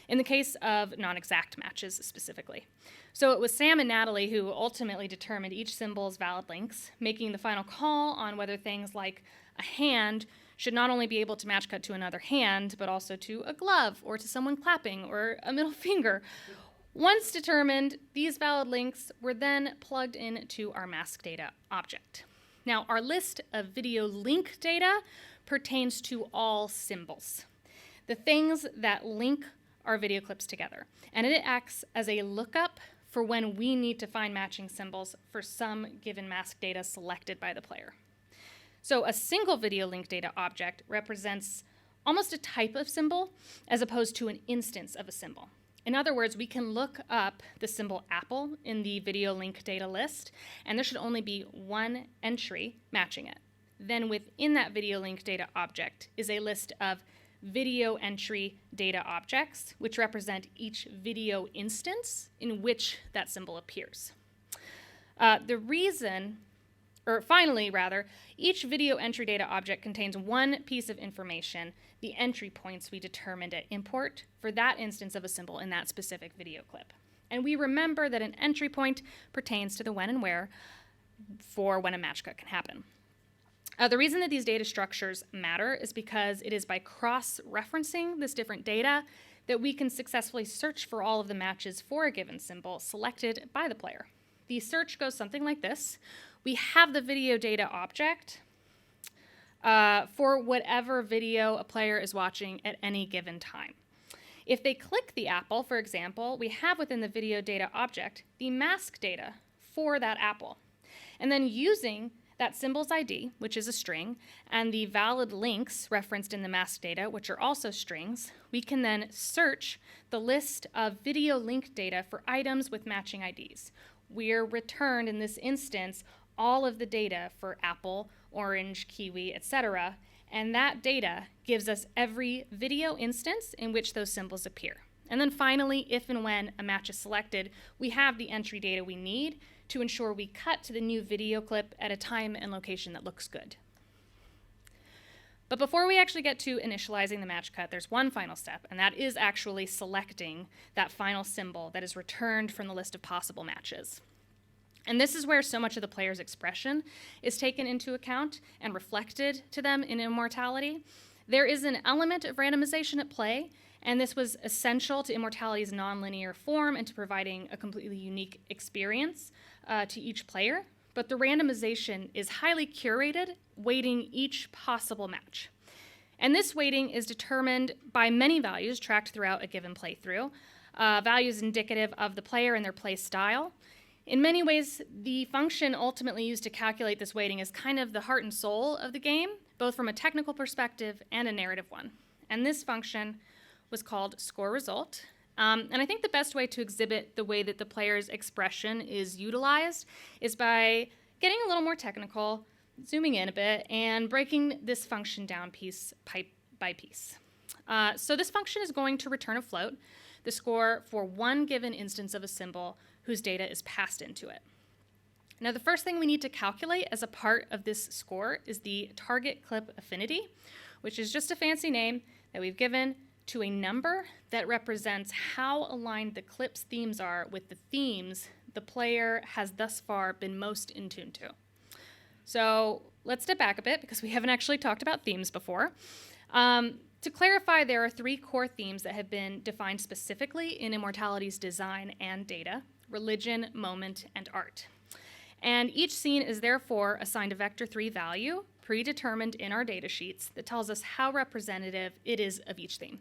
in the case of non-exact matches specifically. So it was Sam and Natalie who ultimately determined each symbol's valid links, making the final call on whether things like a hand should not only be able to match cut to another hand, but also to a glove or to someone clapping or a middle finger. Once determined, these valid links were then plugged into our mask data object. Now, our list of video link data pertains to all symbols, the things that link our video clips together, and it acts as a lookup for when we need to find matching symbols for some given mask data selected by the player. So a single video link data object represents almost a type of symbol as opposed to an instance of a symbol. In other words, we can look up the symbol apple in the video link data list, and there should only be one entry matching it. Then within that video link data object is a list of video entry data objects, which represent each video instance in which that symbol appears. Finally, each video entry data object contains one piece of information, the entry points we determined at import for that instance of a symbol in that specific video clip. And we remember that an entry point pertains to the when and where for when a match cut can happen. The reason that these data structures matter is because it is by cross-referencing this different data that we can successfully search for all of the matches for a given symbol selected by the player. The search goes something like this. We have the video data object for whatever video a player is watching at any given time. If they click the apple, for example, we have within the video data object the mask data for that apple. And then using that symbol's ID, which is a string, and the valid links referenced in the mask data, which are also strings, we can then search the list of video link data for items with matching IDs. We're returned, in this instance, all of the data for apple, orange, kiwi, etc., and that data gives us every video instance in which those symbols appear. And then finally, if and when a match is selected, we have the entry data we need to ensure we cut to the new video clip at a time and location that looks good. But before we actually get to initializing the match cut, there's one final step, and that is actually selecting that final symbol that is returned from the list of possible matches. And this is where so much of the player's expression is taken into account and reflected to them in Immortality. There is an element of randomization at play, and this was essential to Immortality's nonlinear form and to providing a completely unique experience to each player. But the randomization is highly curated, weighting each possible match. And this weighting is determined by many values tracked throughout a given playthrough, values indicative of the player and their play style. In many ways, the function ultimately used to calculate this weighting is kind of the heart and soul of the game, both from a technical perspective and a narrative one. And this function was called score result. And I think the best way to exhibit the way that the player's expression is utilized is by getting a little more technical, zooming in a bit, and breaking this function down piece by piece. So this function is going to return a float, the score for one given instance of a symbol whose data is passed into it. Now, the first thing we need to calculate as a part of this score is the target clip affinity, which is just a fancy name that we've given to a number that represents how aligned the clip's themes are with the themes the player has thus far been most in tune to. So let's step back a bit because we haven't actually talked about themes before. To clarify, there are 3 core themes that have been defined specifically in Immortality's design and data: religion, moment, and art. And each scene is therefore assigned a vector 3 value predetermined in our data sheets that tells us how representative it is of each theme.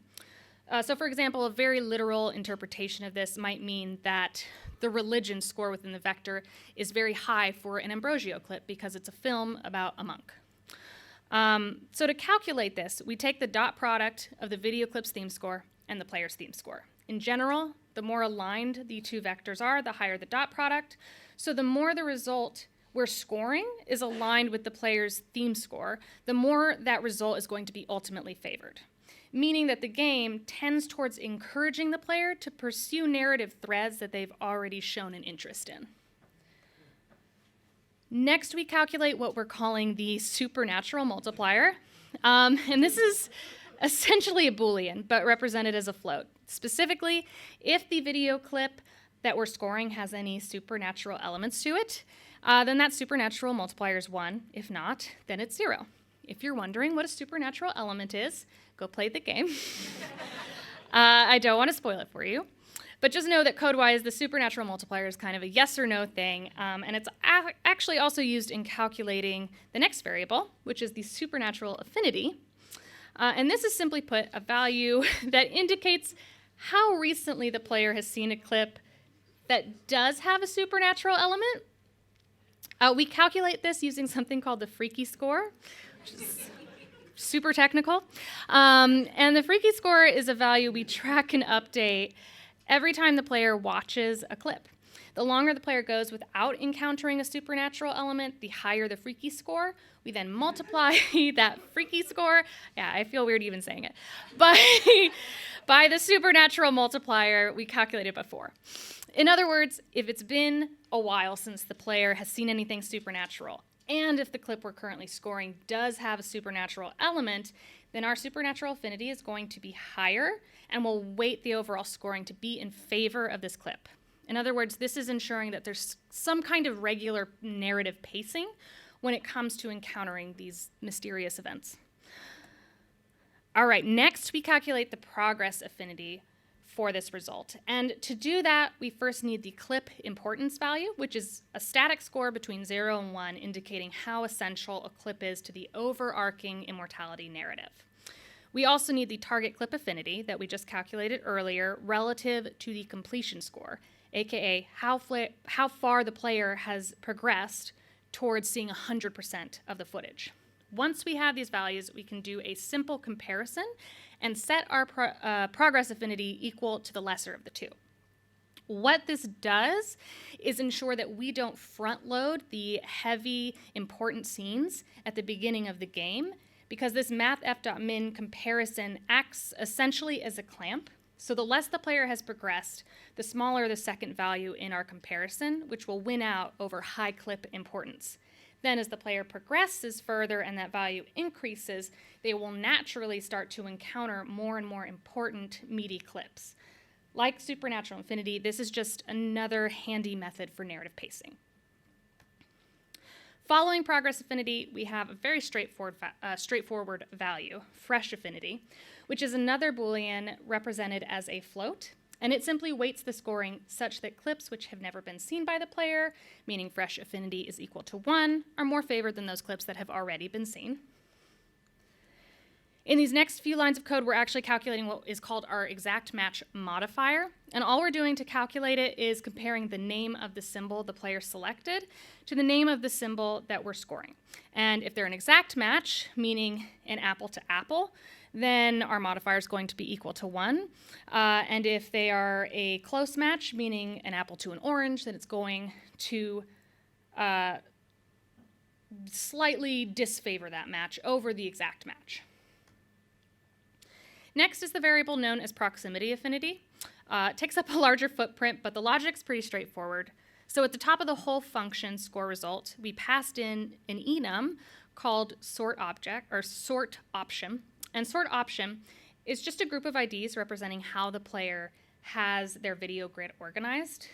So for example, a very literal interpretation of this might mean that the religion score within the vector is very high for an Ambrosio clip because it's a film about a monk. So to calculate this, we take the dot product of the video clip's theme score and the player's theme score. In general, the more aligned the 2 vectors are, the higher the dot product. So the more the result we're scoring is aligned with the player's theme score, the more that result is going to be ultimately favored, meaning that the game tends towards encouraging the player to pursue narrative threads that they've already shown an interest in. Next, we calculate what we're calling the supernatural multiplier. And this is essentially a Boolean, but represented as a float. Specifically, if the video clip that we're scoring has any supernatural elements to it, then that supernatural multiplier is 1. If not, then it's 0. If you're wondering what a supernatural element is, go play the game. I don't want to spoil it for you. But just know that code-wise, the supernatural multiplier is kind of a yes or no thing, and it's actually also used in calculating the next variable, which is the supernatural affinity. And this is simply put a value that indicates how recently the player has seen a clip that does have a supernatural element. We calculate this using something called the freaky score, which is super technical. And the freaky score is a value we track and update every time the player watches a clip. The longer the player goes without encountering a supernatural element, the higher the freaky score. We then multiply that freaky score, yeah, I feel weird even saying it, by the supernatural multiplier we calculated before. In other words, if it's been a while since the player has seen anything supernatural, and if the clip we're currently scoring does have a supernatural element, then our supernatural affinity is going to be higher and will weight the overall scoring to be in favor of this clip. In other words, this is ensuring that there's some kind of regular narrative pacing when it comes to encountering these mysterious events. All right, next we calculate the progress affinity for this result. And to do that, we first need the clip importance value, which is a static score between 0 and 1, indicating how essential a clip is to the overarching Immortality narrative. We also need the target clip affinity that we just calculated earlier relative to the completion score, aka how far the player has progressed towards seeing 100% of the footage. Once we have these values, we can do a simple comparison and set our progress affinity equal to the lesser of the 2. What this does is ensure that we don't front load the heavy, important scenes at the beginning of the game, because this mathf.min comparison acts essentially as a clamp. So the less the player has progressed, the smaller the second value in our comparison, which will win out over high clip importance. Then as the player progresses further and that value increases, they will naturally start to encounter more and more important meaty clips. Like supernatural infinity, this is just another handy method for narrative pacing. Following progress affinity, we have a very straightforward value, fresh affinity, which is another Boolean represented as a float, and it simply weights the scoring such that clips which have never been seen by the player, meaning fresh affinity is equal to 1, are more favored than those clips that have already been seen. In these next few lines of code, we're actually calculating what is called our exact match modifier. And all we're doing to calculate it is comparing the name of the symbol the player selected to the name of the symbol that we're scoring. And if they're an exact match, meaning an apple to apple, then our modifier is going to be equal to 1. And if they are a close match, meaning an apple to an orange, then it's going to slightly disfavor that match over the exact match. Next is the variable known as proximity affinity. It takes up a larger footprint, but the logic's pretty straightforward. So at the top of the whole function score result, we passed in an enum called sort option. And sort option is just a group of IDs representing how the player has their video grid organized.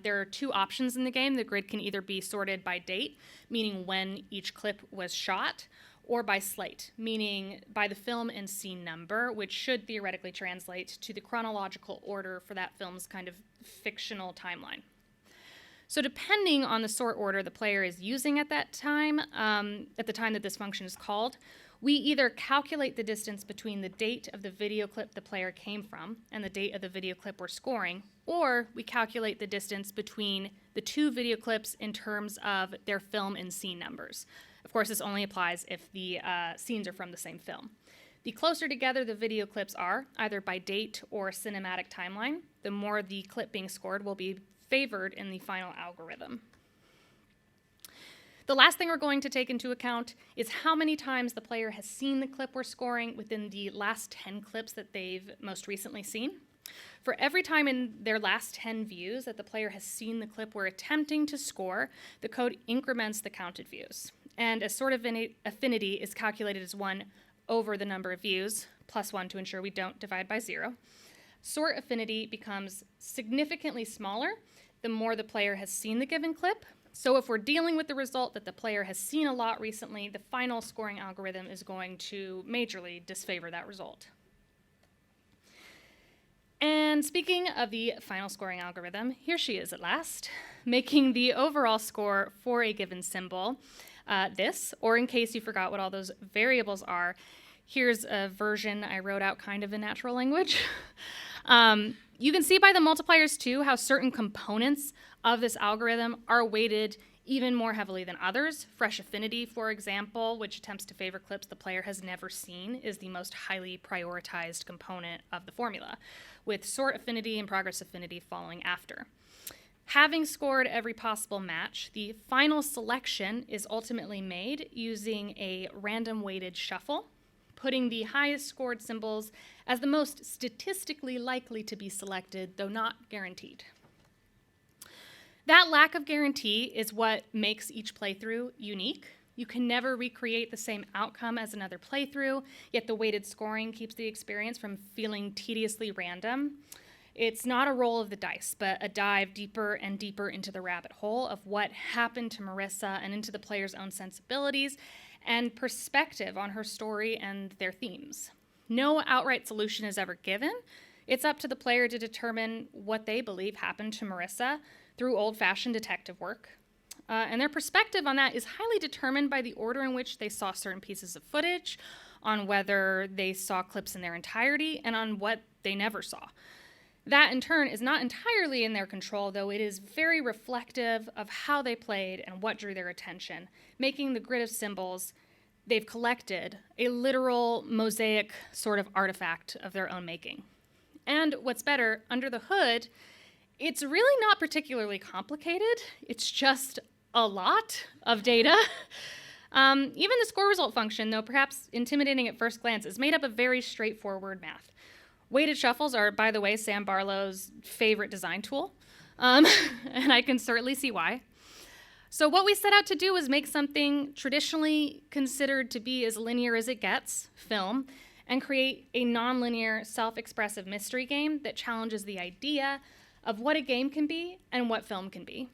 There are 2 options in the game. The grid can either be sorted by date, meaning when each clip was shot, or by slate, meaning by the film and scene number, which should theoretically translate to the chronological order for that film's kind of fictional timeline. So depending on the sort order the player is using at that time, at the time that this function is called, we either calculate the distance between the date of the video clip the player came from and the date of the video clip we're scoring, or we calculate the distance between the two video clips in terms of their film and scene numbers. Of course, this only applies if the scenes are from the same film. The closer together the video clips are, either by date or cinematic timeline, the more the clip being scored will be favored in the final algorithm. The last thing we're going to take into account is how many times the player has seen the clip we're scoring within the last 10 clips that they've most recently seen. For every time in their last 10 views that the player has seen the clip we're attempting to score, the code increments the counted views. And a sort of affinity is calculated as 1 over the number of views, plus 1 to ensure we don't divide by 0. Sort affinity becomes significantly smaller the more the player has seen the given clip. So if we're dealing with the result that the player has seen a lot recently, the final scoring algorithm is going to majorly disfavor that result. And speaking of the final scoring algorithm, here she is at last, making the overall score for a given symbol this, or in case you forgot what all those variables are, here's a version I wrote out kind of in natural language. You can see by the multipliers too how certain components of this algorithm are weighted even more heavily than others. Fresh affinity, for example, which attempts to favor clips the player has never seen, is the most highly prioritized component of the formula, with sort affinity and progress affinity following after. Having scored every possible match, the final selection is ultimately made using a random weighted shuffle, putting the highest scored symbols as the most statistically likely to be selected, though not guaranteed. That lack of guarantee is what makes each playthrough unique. You can never recreate the same outcome as another playthrough, yet the weighted scoring keeps the experience from feeling tediously random. It's not a roll of the dice, but a dive deeper and deeper into the rabbit hole of what happened to Marissa and into the player's own sensibilities and perspective on her story and their themes. No outright solution is ever given. It's up to the player to determine what they believe happened to Marissa through old-fashioned detective work. And their perspective on that is highly determined by the order in which they saw certain pieces of footage, on whether they saw clips in their entirety, and on what they never saw. That, in turn, is not entirely in their control, though it is very reflective of how they played and what drew their attention, making the grid of symbols they've collected a literal mosaic sort of artifact of their own making. And what's better, under the hood, it's really not particularly complicated. It's just a lot of data. Even the score result function, though perhaps intimidating at first glance, is made up of very straightforward math. Weighted shuffles are, by the way, Sam Barlow's favorite design tool, and I can certainly see why. So what we set out to do was make something traditionally considered to be as linear as it gets, film, and create a nonlinear, self-expressive mystery game that challenges the idea of what a game can be and what film can be.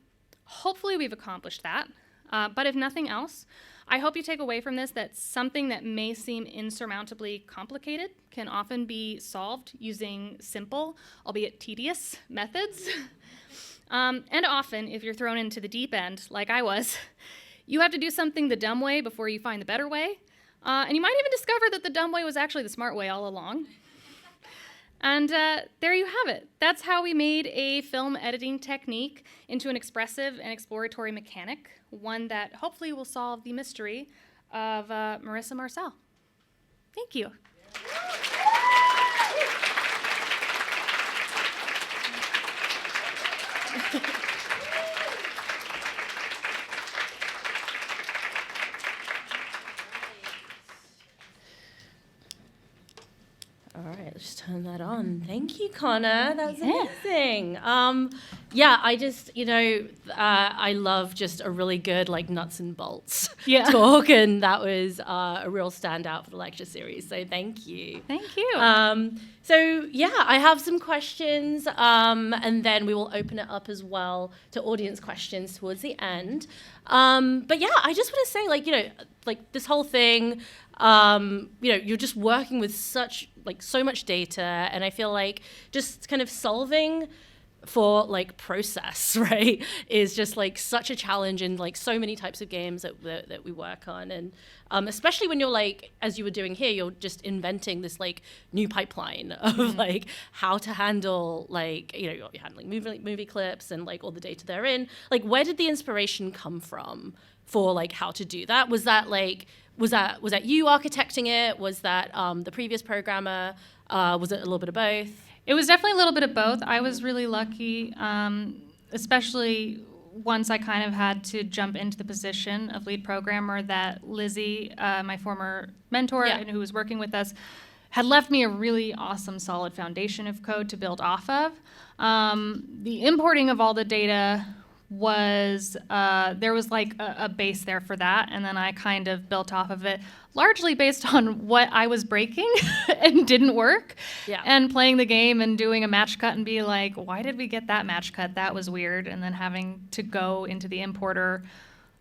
Hopefully we've accomplished that, but if nothing else, I hope you take away from this that something that may seem insurmountably complicated can often be solved using simple, albeit tedious, methods. And often, if you're thrown into the deep end, like I was, you have to do something the dumb way before you find the better way. And you might even discover that the dumb way was actually the smart way all along. And there you have it. That's how we made a film editing technique into an expressive and exploratory mechanic, one that hopefully will solve the mystery of Marissa Marcel. Thank you. All right, let's just turn that on. Thank you, Connor. That was amazing. Yeah, I just, I love just a really good, like, nuts and bolts talk, and that was a real standout for the lecture series, so thank you. Thank you. So, yeah, I have some questions, and then we will open it up as well to audience questions towards the end. But, yeah, I just want to say, like, this whole thing, you're just working with so much data, and I feel like just kind of solving for like process, right, is just like such a challenge in like so many types of games that we work on, and especially when you're like, as you were doing here, you're just inventing this like new pipeline of like how to handle like you're handling movie clips and like all the data they're in. Like, where did the inspiration come from for like how to do that? Was that you architecting it? Was that the previous programmer? Was it a little bit of both? It was definitely a little bit of both. I was really lucky, especially once I kind of had to jump into the position of lead programmer, that Lizzie, my former mentor and who was working with us, had left me a really awesome, solid foundation of code to build off of. The importing of all the data was, there was like a base there for that, and then I kind of built off of it, largely based on what I was breaking and didn't work, and playing the game and doing a match cut and be like, why did we get that match cut? That was weird. And then having to go into the importer,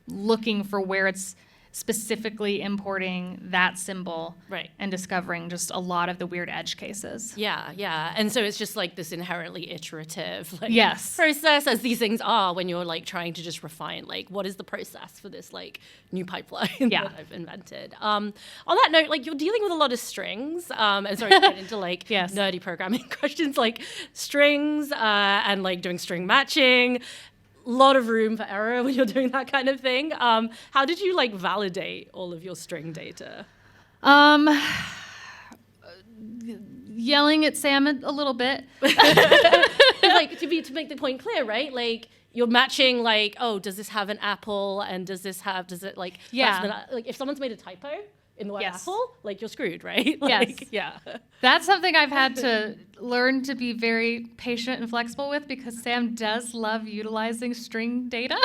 looking for where it's specifically importing that symbol, and discovering just a lot of the weird edge cases. Yeah. And so it's just like this inherently iterative process, as these things are when you're like trying to just refine like what is the process for this like new pipeline that I've invented. On that note, like you're dealing with a lot of strings, and sorry to get into like nerdy programming questions, like strings and like doing string matching. Lot of room for error when you're doing that kind of thing. How did you like validate all of your string data? Yelling at Sam a little bit. Like to make the point clear, right? Like you're matching like, oh, does this have an apple, and does it like like if someone's made a typo in the word apple, like you're screwed, right? Like, That's something I've had to learn to be very patient and flexible with, because Sam does love utilizing string data.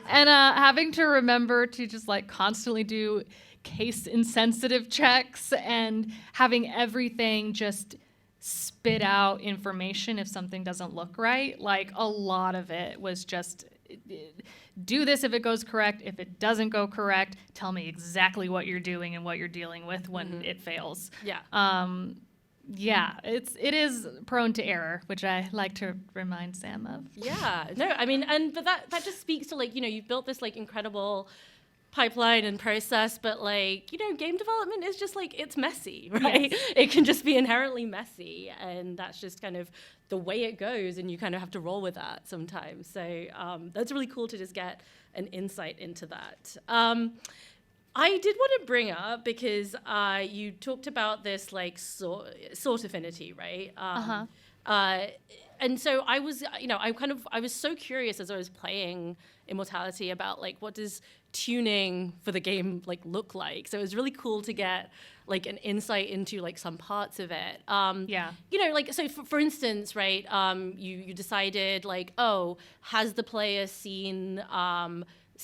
And having to remember to just like constantly do case insensitive checks and having everything just spit out information if something doesn't look right. Like a lot of it was just do this if it goes correct. If it doesn't go correct, tell me exactly what you're doing and what you're dealing with when it fails. It is prone to error, which I like to remind Sam of. But that just speaks to like, you've built this like incredible pipeline and process, but like, game development is just like, it's messy, right? It can just be inherently messy, and that's just kind of the way it goes, and you kind of have to roll with that sometimes. So that's really cool to just get an insight into that. I did want to bring up, because you talked about this like sort affinity, right? And so I was, I was so curious as I was playing Immortality about like, what does tuning for the game like look like? So it was really cool to get like an insight into like some parts of it. Like, so for instance, right, you decided like, oh, has the player seen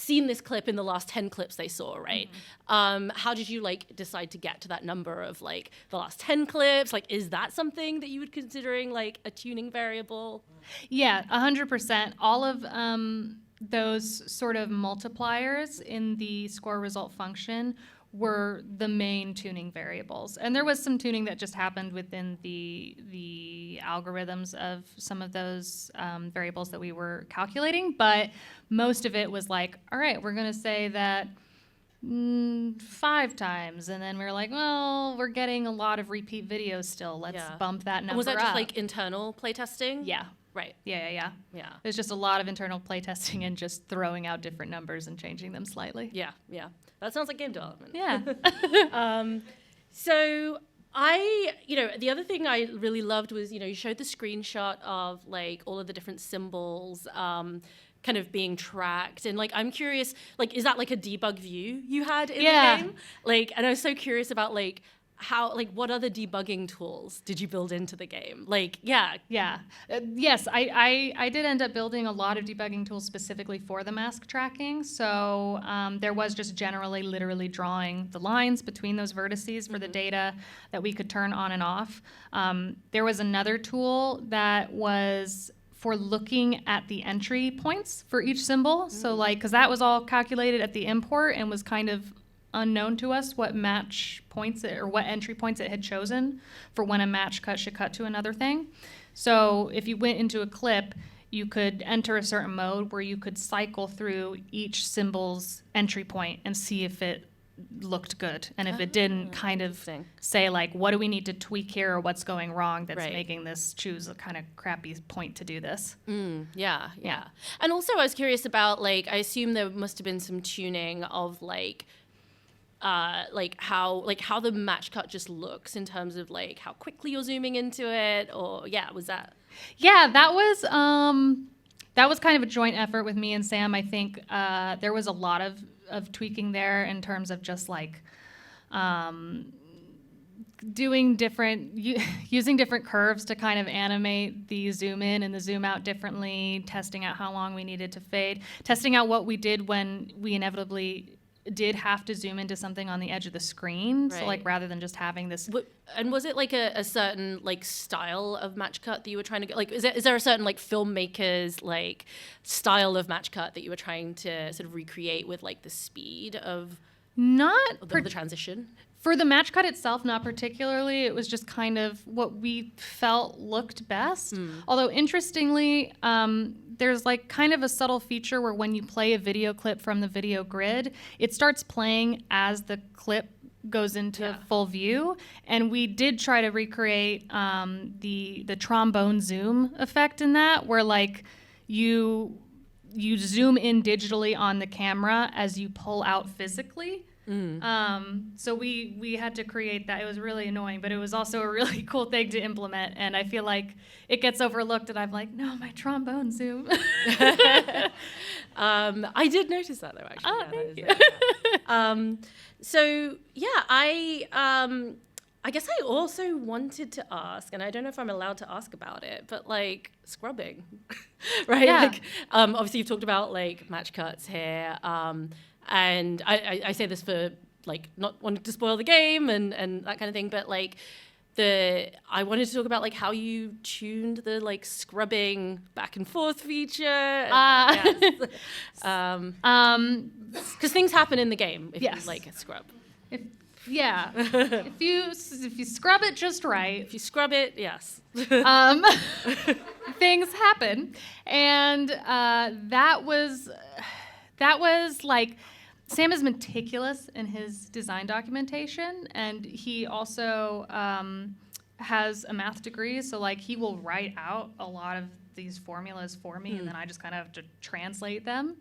this clip in the last 10 clips they saw, right? How did you like decide to get to that number of like the last 10 clips? Like, is that something that you would considering like a tuning variable? Yeah, 100%. All of those sort of multipliers in the score result function were the main tuning variables. And there was some tuning that just happened within the algorithms of some of those variables that we were calculating, but most of it was like, all right, we're gonna say that 5 times, and then we were like, well, we're getting a lot of repeat videos still. Let's bump that number up. Was that just like internal playtesting? Yeah. Right. Yeah. There's just a lot of internal playtesting and just throwing out different numbers and changing them slightly. Yeah. That sounds like game development. Yeah. So the other thing I really loved was, you showed the screenshot of like all of the different symbols kind of being tracked. And like, I'm curious, like, is that like a debug view you had in the game? Like, and I was so curious about like, what other debugging tools did you build into the game? Like, yeah. Yeah. Yes, I did end up building a lot of debugging tools specifically for the mask tracking. So there was just generally literally drawing the lines between those vertices for the data that we could turn on and off. There was another tool that was for looking at the entry points for each symbol. So like, because that was all calculated at the import and was kind of unknown to us what match points or what entry points it had chosen for when a match cut should cut to another thing. So if you went into a clip, you could enter a certain mode where you could cycle through each symbol's entry point and see if it looked good. And if it didn't, kind of say like, what do we need to tweak here, or what's going wrong that's making this choose a kind of crappy point to do this. Yeah. And also I was curious about, like, I assume there must have been some tuning of how the match cut just looks in terms of like how quickly you're zooming into it, or was that? Yeah, that was kind of a joint effort with me and Sam. I think there was a lot of tweaking there in terms of just like doing using different curves to kind of animate the zoom in and the zoom out differently, testing out how long we needed to fade, testing out what we did when we inevitably did have to zoom into something on the edge of the screen. So like rather than just having this. And was it like a certain like style of match cut that you were trying to get? Like, is there a certain like filmmaker's like style of match cut that you were trying to sort of recreate with like the speed of the transition? For the match cut itself, not particularly. It was just kind of what we felt looked best. Although interestingly, there's like kind of a subtle feature where when you play a video clip from the video grid, it starts playing as the clip goes into full view. And we did try to recreate the trombone zoom effect in that, where like you zoom in digitally on the camera as you pull out physically. So we had to create that. It was really annoying, but it was also a really cool thing to implement. And I feel like it gets overlooked, and I'm like, no, my trombone zoom. I did notice that though, actually. Oh, thank you. So yeah, I guess I also wanted to ask, and I don't know if I'm allowed to ask about it, but like scrubbing, right? Yeah. Like, obviously you've talked about like match cuts here. And I say this for like not wanting to spoil the game and that kind of thing, but like I wanted to talk about like how you tuned the like scrubbing back and forth feature. Because things happen in the game if you like scrub. If you scrub it just right. If you scrub it, yes. Things happen, and that was like. Sam is meticulous in his design documentation, and he also has a math degree, so like he will write out a lot of these formulas for me, and then I just kind of have to translate them.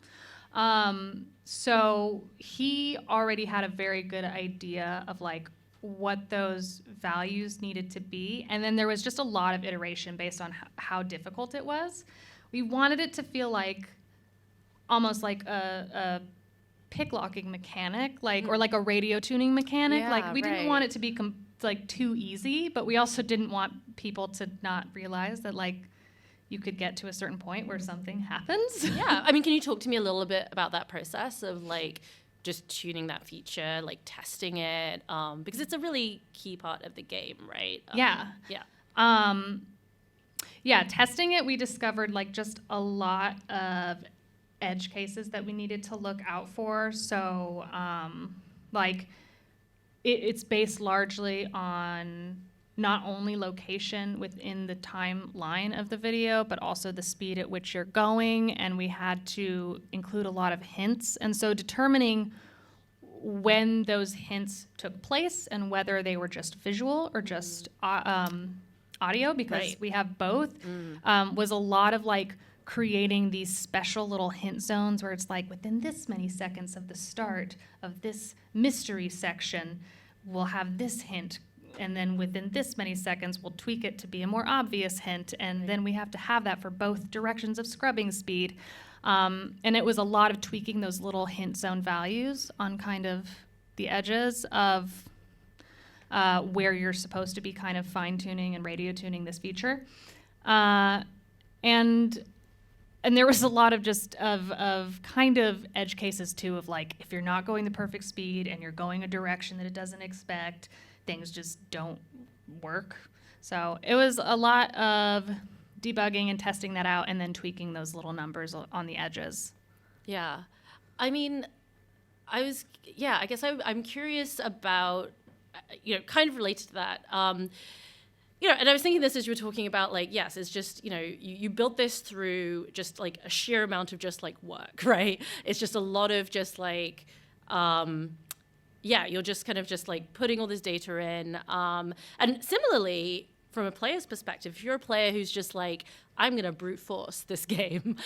So he already had a very good idea of like what those values needed to be, and then there was just a lot of iteration based on how difficult it was. We wanted it to feel like almost like a pick locking mechanic, like or like a radio tuning mechanic. Like we didn't want it to be like too easy, but we also didn't want people to not realize that like you could get to a certain point where something happens. Yeah, I mean, can you talk to me a little bit about that process of like just tuning that feature, like testing it, because it's a really key part of the game, right? Testing it, we discovered like just a lot of edge cases that we needed to look out for. So it's based largely on not only location within the timeline of the video, but also the speed at which you're going. And we had to include a lot of hints. And so determining when those hints took place and whether they were just visual or just audio, because we have both, was a lot of like creating these special little hint zones where it's like within this many seconds of the start of this mystery section, we'll have this hint, and then within this many seconds, we'll tweak it to be a more obvious hint, and then we have to have that for both directions of scrubbing speed. And it was a lot of tweaking those little hint zone values on kind of the edges of where you're supposed to be kind of fine-tuning and radio tuning this feature. And there was a lot of just of kind of edge cases too, of like, if you're not going the perfect speed and you're going a direction that it doesn't expect, things just don't work. So it was a lot of debugging and testing that out and then tweaking those little numbers on the edges. Yeah. I mean, I guess I'm curious about, kind of related to that. And I was thinking this as you were talking about, like, yes, it's just, you built this through just like a sheer amount of just like work, right? It's just a lot of just like, you're just kind of just like putting all this data in. And similarly, from a player's perspective, if you're a player who's just like, I'm going to brute force this game,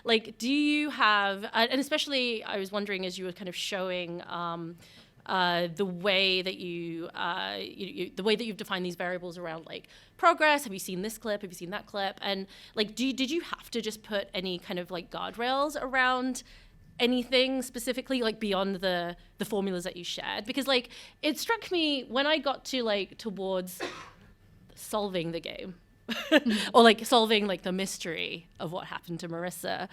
like, do you have, and especially I was wondering as you were kind of showing the way that the way that you've defined these variables around like progress, have you seen this clip, have you seen that clip? And like, did you have to just put any kind of like guardrails around anything specifically, like beyond the formulas that you shared? Because like, it struck me when I got to like towards solving the game or like solving like the mystery of what happened to Marissa,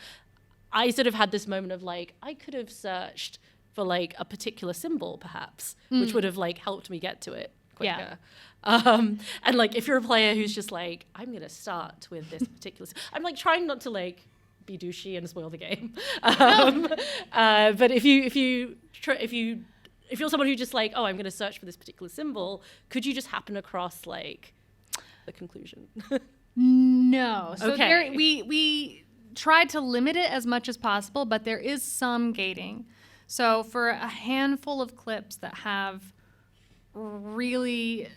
I sort of had this moment of like, I could have searched for like a particular symbol perhaps, which would have like helped me get to it quicker. Yeah. And like, if you're a player who's just like, I'm going to start with this particular, I'm like trying not to like be douchey and spoil the game. But if you're someone who just like, oh, I'm going to search for this particular symbol, could you just happen across like the conclusion? No. So okay. We tried to limit it as much as possible, but there is some gating. So for a handful of clips that have really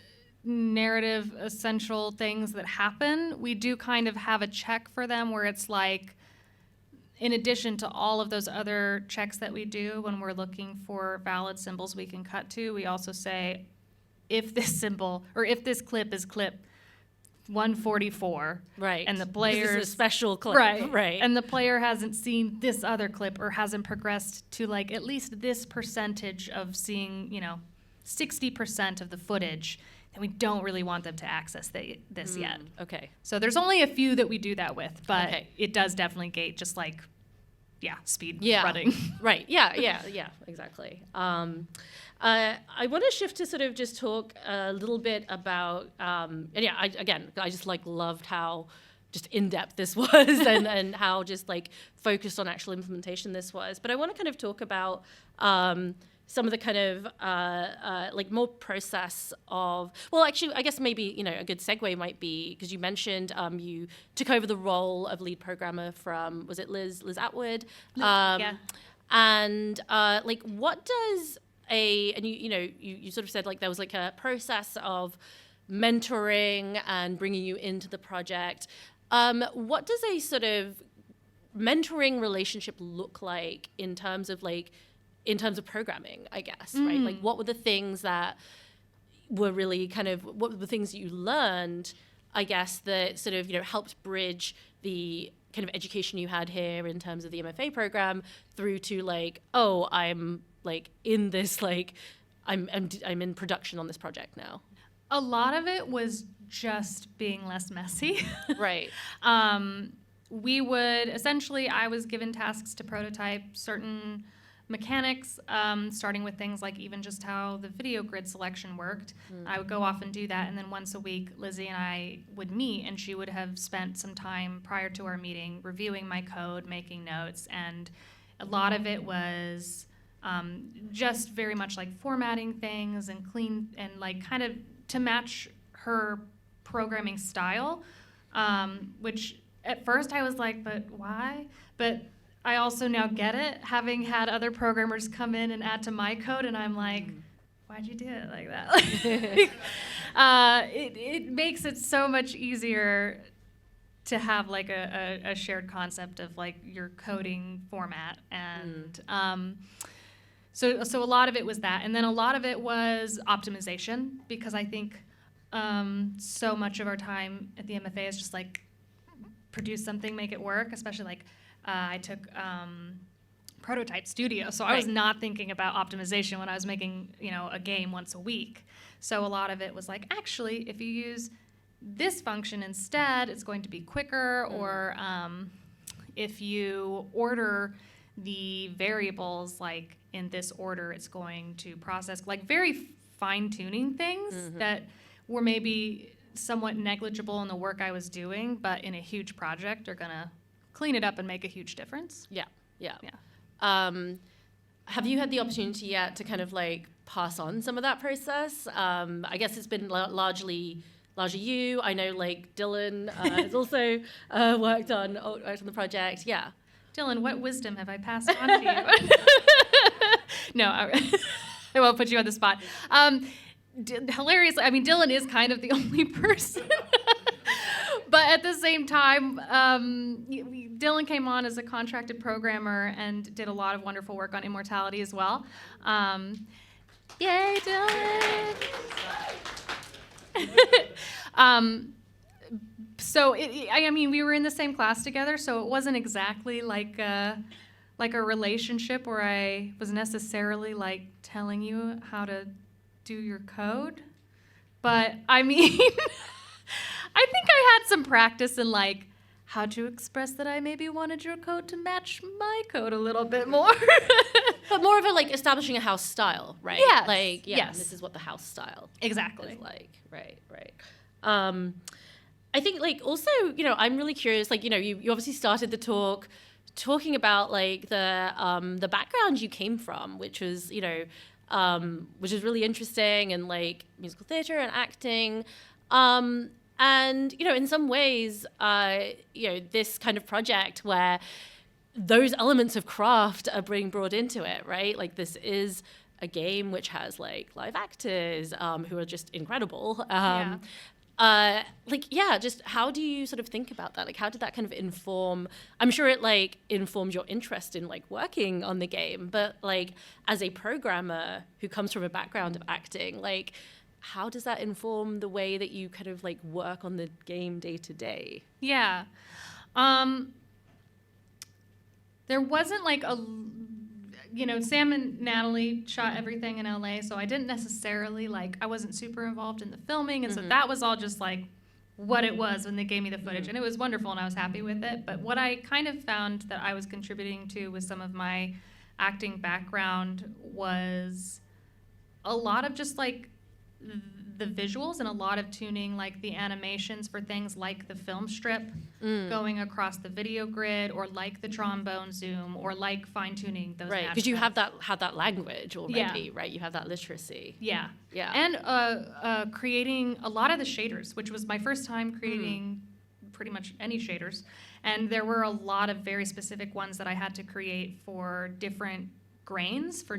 narrative essential things that happen, we do kind of have a check for them where it's like, in addition to all of those other checks that we do when we're looking for valid symbols we can cut to, we also say, if this symbol or if this clip is clip 144, right, and the player's this is a special clip, right, and the player hasn't seen this other clip or hasn't progressed to like at least this percentage of seeing, 60% of the footage, then we don't really want them to access this yet. Okay. So there's only a few that we do that with, but it does definitely gate just like, speed running. Right. Yeah, exactly. I want to shift to sort of just talk a little bit about, I just like loved how just in-depth this was and how just like focused on actual implementation this was. But I want to kind of talk about some of the kind of like more process of, well, actually, I guess maybe, a good segue might be, because you mentioned you took over the role of lead programmer from, was it Liz Atwood? Yeah. And like, what does and you sort of said like there was like a process of mentoring and bringing you into the project. What does a sort of mentoring relationship look like in terms of programming, I guess, right? Like, what were the things that were really what were the things that you learned, I guess, that sort of, helped bridge the kind of education you had here in terms of the MFA program through to like, oh, I'm like in this, like, I'm in production on this project now? A lot of it was just being less messy. Right. We would, essentially, I was given tasks to prototype certain mechanics, starting with things like even just how the video grid selection worked. I would go off and do that, and then once a week, Lizzie and I would meet, and she would have spent some time prior to our meeting reviewing my code, making notes, and a lot of it was just very much like formatting things and clean and like kind of to match her programming style, which at first I was like, but why? But I also now get it, having had other programmers come in and add to my code, and I'm like, why'd you do it like that? It makes it so much easier to have like a shared concept of like your coding format, and so a lot of it was that, and then a lot of it was optimization, because I think so much of our time at the MFA is just like produce something, make it work, especially like I took prototype studio. So I was not thinking about optimization when I was making, a game once a week. So a lot of it was like, actually, if you use this function instead, it's going to be quicker, or if you order the variables like in this order, it's going to process, like very fine-tuning things that were maybe somewhat negligible in the work I was doing, but in a huge project are gonna clean it up and make a huge difference. Yeah. Have you had the opportunity yet to kind of like pass on some of that process? I guess it's been largely you. I know like Dylan has also worked on the project. Yeah. Dylan, what wisdom have I passed on to you? No, I won't put you on the spot. Hilariously, I mean, Dylan is kind of the only person. But at the same time, Dylan came on as a contracted programmer and did a lot of wonderful work on Immortality as well. Yay, Dylan! So, we were in the same class together, so it wasn't exactly like a relationship where I was necessarily like telling you how to do your code. But I mean, I think I had some practice in like how to express that I maybe wanted your code to match my code a little bit more. But more of a like establishing a house style, right? Yes. Like, yeah, yes. This is what the house style exactly is like. Right. I think like also, I'm really curious, like, you obviously started the talk talking about like the background you came from, which was, which is really interesting, and like musical theater and acting. And, in some ways, this kind of project where those elements of craft are being brought into it, right? Like this is a game which has like live actors who are just incredible. Just how do you sort of think about that? Like, how did that kind of inform? I'm sure it like informed your interest in like working on the game, but like as a programmer who comes from a background of acting, like how does that inform the way that you kind of like work on the game day to day? Yeah. There wasn't like Sam and Natalie shot everything in LA, so I didn't necessarily I wasn't super involved in the filming, and so that was all just like what it was when they gave me the footage, and it was wonderful and I was happy with it. But what I kind of found that I was contributing to with some of my acting background was a lot of just like the visuals and a lot of tuning like the animations for things like the film strip going across the video grid, or like the trombone zoom, or like fine-tuning those right, because you have that language already, right? You have that literacy. Yeah. And creating a lot of the shaders, which was my first time creating pretty much any shaders, and there were a lot of very specific ones that I had to create for different grains, for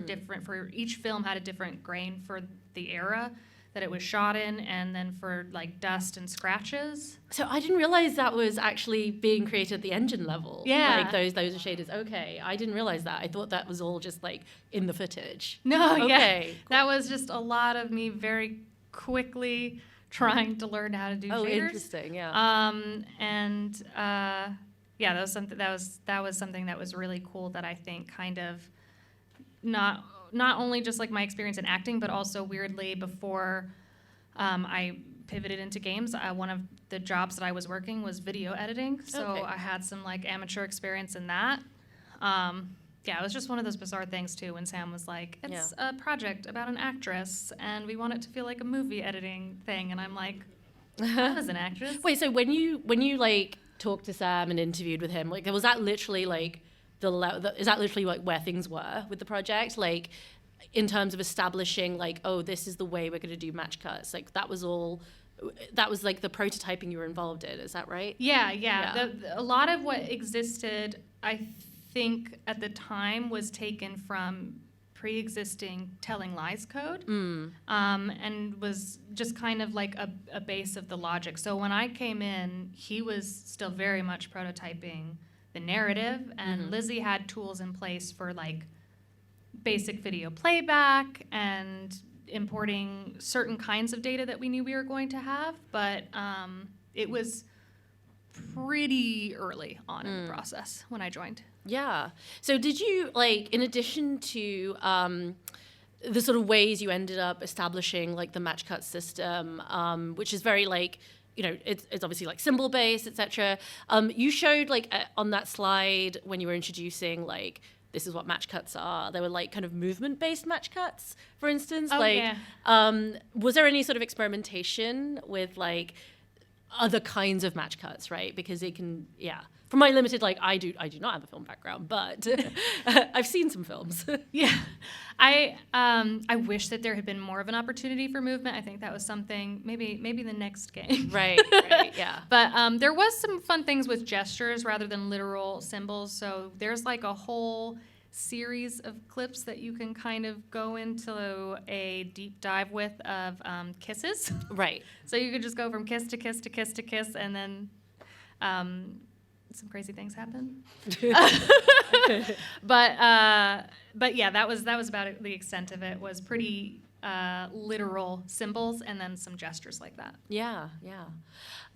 each film had a different grain for the era that it was shot in, and then for like dust and scratches. So I didn't realize that was actually being created at the engine level. Yeah. Like those are shaders. Okay. I didn't realize that. I thought that was all just like in the footage. No, okay. Yeah. Cool. That was just a lot of me very quickly trying to learn how to do shaders. Oh, interesting. Yeah. That was something that was really cool, that I think kind of not only just like my experience in acting, but also weirdly before I pivoted into games, one of the jobs that I was working was video editing. So I had some like amateur experience in that. It was just one of those bizarre things too, when Sam was like, it's a project about an actress and we want it to feel like a movie editing thing. And I'm like, I was an actress. Wait, so when you like talked to Sam and interviewed with him, like was that literally like is that literally like where things were with the project, like in terms of establishing like, oh, this is the way we're going to do match cuts, like that was like the prototyping you were involved in, is that right? Yeah. A lot of what existed, I think at the time, was taken from pre-existing Telling Lies code, and was just kind of like a base of the logic. So when I came in, he was still very much prototyping the narrative, and Lizzie had tools in place for like basic video playback and importing certain kinds of data that we knew we were going to have, but it was pretty early on in the process when I joined. Yeah. So did you, like, in addition to the sort of ways you ended up establishing, like, the match cut system, which is very, like, you know, it's obviously, like, symbol based, etc. You showed, like, on that slide when you were introducing, like, this is what match cuts are. They were, like, kind of movement based match cuts, for instance. Oh, like, yeah. Was there any sort of experimentation with, like, other kinds of match cuts, right? Because it can, from my limited, like, I do not have a film background, but I've seen some films. Yeah, I wish that there had been more of an opportunity for movement. I think that was something maybe the next game. Right, yeah. But there was some fun things with gestures rather than literal symbols. So there's like a whole series of clips that you can kind of go into a deep dive with of kisses. Right. So you could just go from kiss to kiss to kiss to kiss, and then some crazy things happen. But yeah, that was about it. The extent of it was pretty literal symbols and then some gestures like that. Yeah.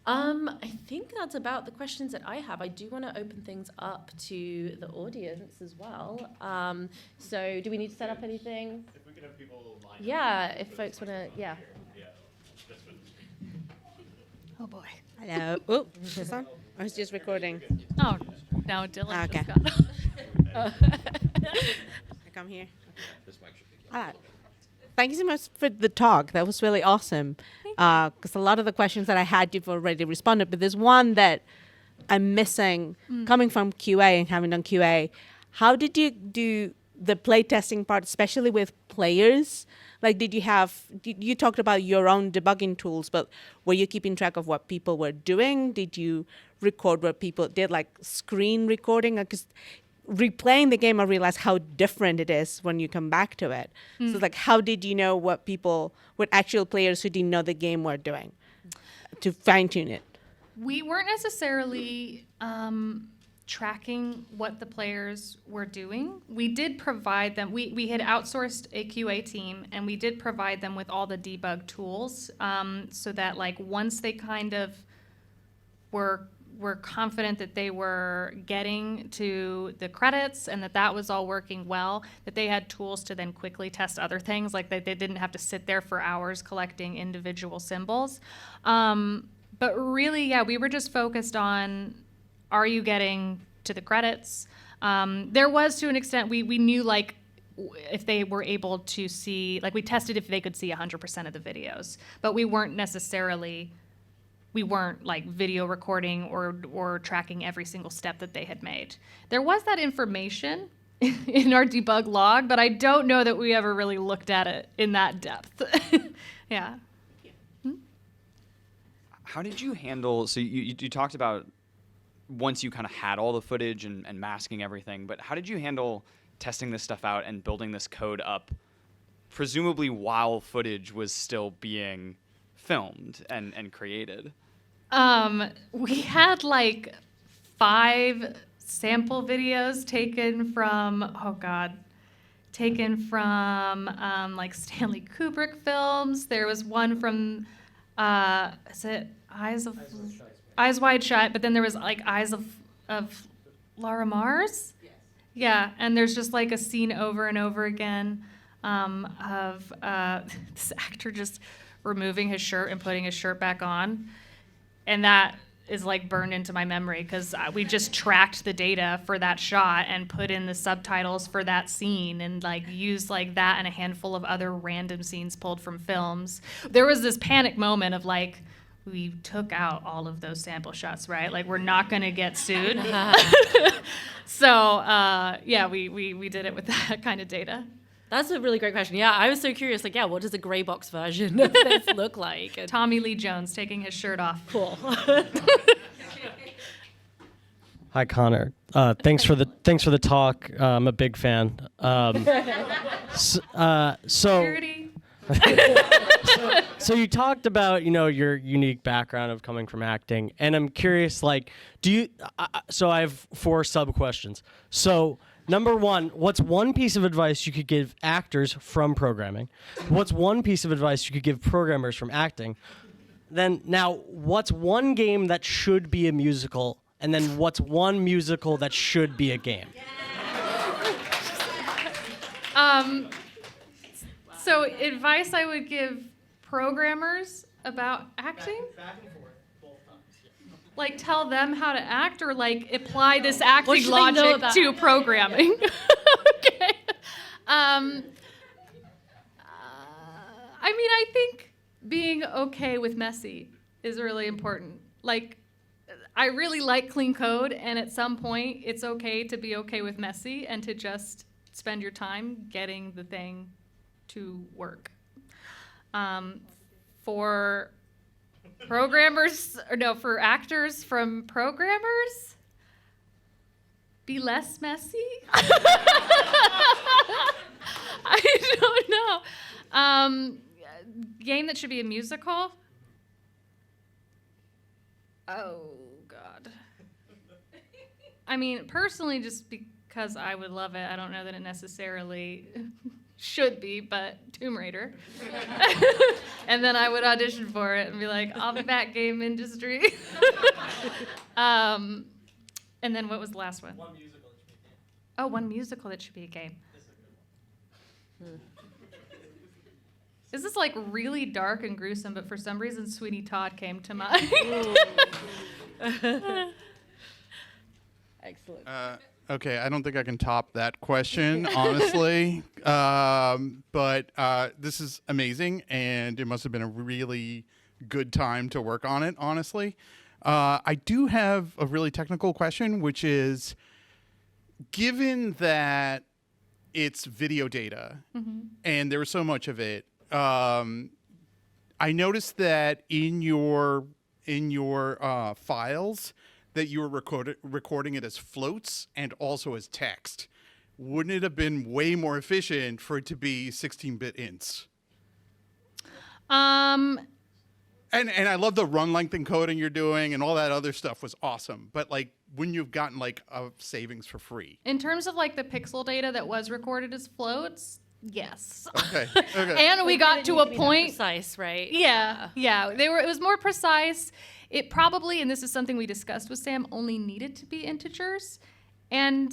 I think that's about the questions that I have. I do want to open things up to the audience as well. So do we need to set up anything? If we could have people line up. Yeah, if folks want to, yeah. Oh boy. Hello. Oh, is this on? I was just recording. Oh, now Dylan Okay. just got I come here. All right. Thank you so much for the talk. That was really awesome. Because a lot of the questions that I had, you've already responded. But there's one that I'm missing. Coming from QA and having done QA, how did you do the play testing part, especially with players? Like, you talked about your own debugging tools, but were you keeping track of what people were doing? Did you record what people did, like screen recording? Because replaying the game, I realized how different it is when you come back to it. So, like, how did you know what actual players who didn't know the game were doing to fine tune it? We weren't necessarily tracking what the players were doing. We did provide them, we had outsourced a QA team, and we did provide them with all the debug tools so that, like, once they kind of were confident that they were getting to the credits and that was all working well, that they had tools to then quickly test other things, like they didn't have to sit there for hours collecting individual symbols. But really, yeah, we were just focused on, are you getting to the credits? There was, to an extent, we knew, like, if they were able to see, like, we tested if they could see 100% of the videos, but we weren't like video recording or tracking every single step that they had made. There was that information in our debug log, but I don't know that we ever really looked at it in that depth. Yeah. How did you handle, so you talked about once you kind of had all the footage and masking everything, but how did you handle testing this stuff out and building this code up, presumably while footage was still being filmed and created? We had like 5 sample videos taken from like Stanley Kubrick films. There was one from, is it Eyes Wide Shut, but then there was like Eyes of Laura Mars? Yes. Yeah, and there's just like a scene over and over again of this actor just removing his shirt and putting his shirt back on. And that is like burned into my memory because we just tracked the data for that shot and put in the subtitles for that scene and like used like that and a handful of other random scenes pulled from films. There was this panic moment of like, we took out all of those sample shots, right? Like, we're not going to get sued. So, yeah, we did it with that kind of data. That's a really great question. Yeah, I was so curious. Like, yeah, what does a gray box version of this look like? And Tommy Lee Jones taking his shirt off. cool. Hi, Connor. Thanks for the talk. I'm a big fan. Security. So you talked about, your unique background of coming from acting, and I'm curious, like, so I have 4 sub-questions. So, number 1, what's one piece of advice you could give actors from programming? What's one piece of advice you could give programmers from acting? then now, what's one game that should be a musical? And then what's one musical that should be a game? So advice I would give programmers about acting? Back and forth, both times. Like tell them how to act or like apply this acting should they know logic about to acting? programming? Okay. I mean, I think being okay with messy is really important. Like, I really like clean code, and at some point, it's okay to be okay with messy and to just spend your time getting the thing to work. For programmers, or no, for actors from programmers, be less messy. I don't know. Game that should be a musical? Oh, God. I mean, personally, just because I would love it, I don't know that it necessarily should be, but Tomb Raider. And then I would audition for it and be like, I'll be back, game industry. And then what was the last one? One musical that should be a game. Oh, one musical that should be a game. This is a good one. This is like really dark and gruesome, but for some reason Sweeney Todd came to mind. Excellent. Okay, I don't think I can top that question, honestly. But this is amazing, and it must have been a really good time to work on it, honestly. I do have a really technical question, which is, given that it's video data, and there's so much of it, I noticed that in your files that you were recording it as floats and also as text. Wouldn't it have been way more efficient for it to be 16-bit ints? And I love the run length encoding you're doing, and all that other stuff was awesome. But like, wouldn't you've gotten like a savings for free? In terms of like the pixel data that was recorded as floats, yes. Okay. Okay. And we got to a point. Precise, right? Yeah. It was more precise. It probably, and this is something we discussed with Sam, only needed to be integers. And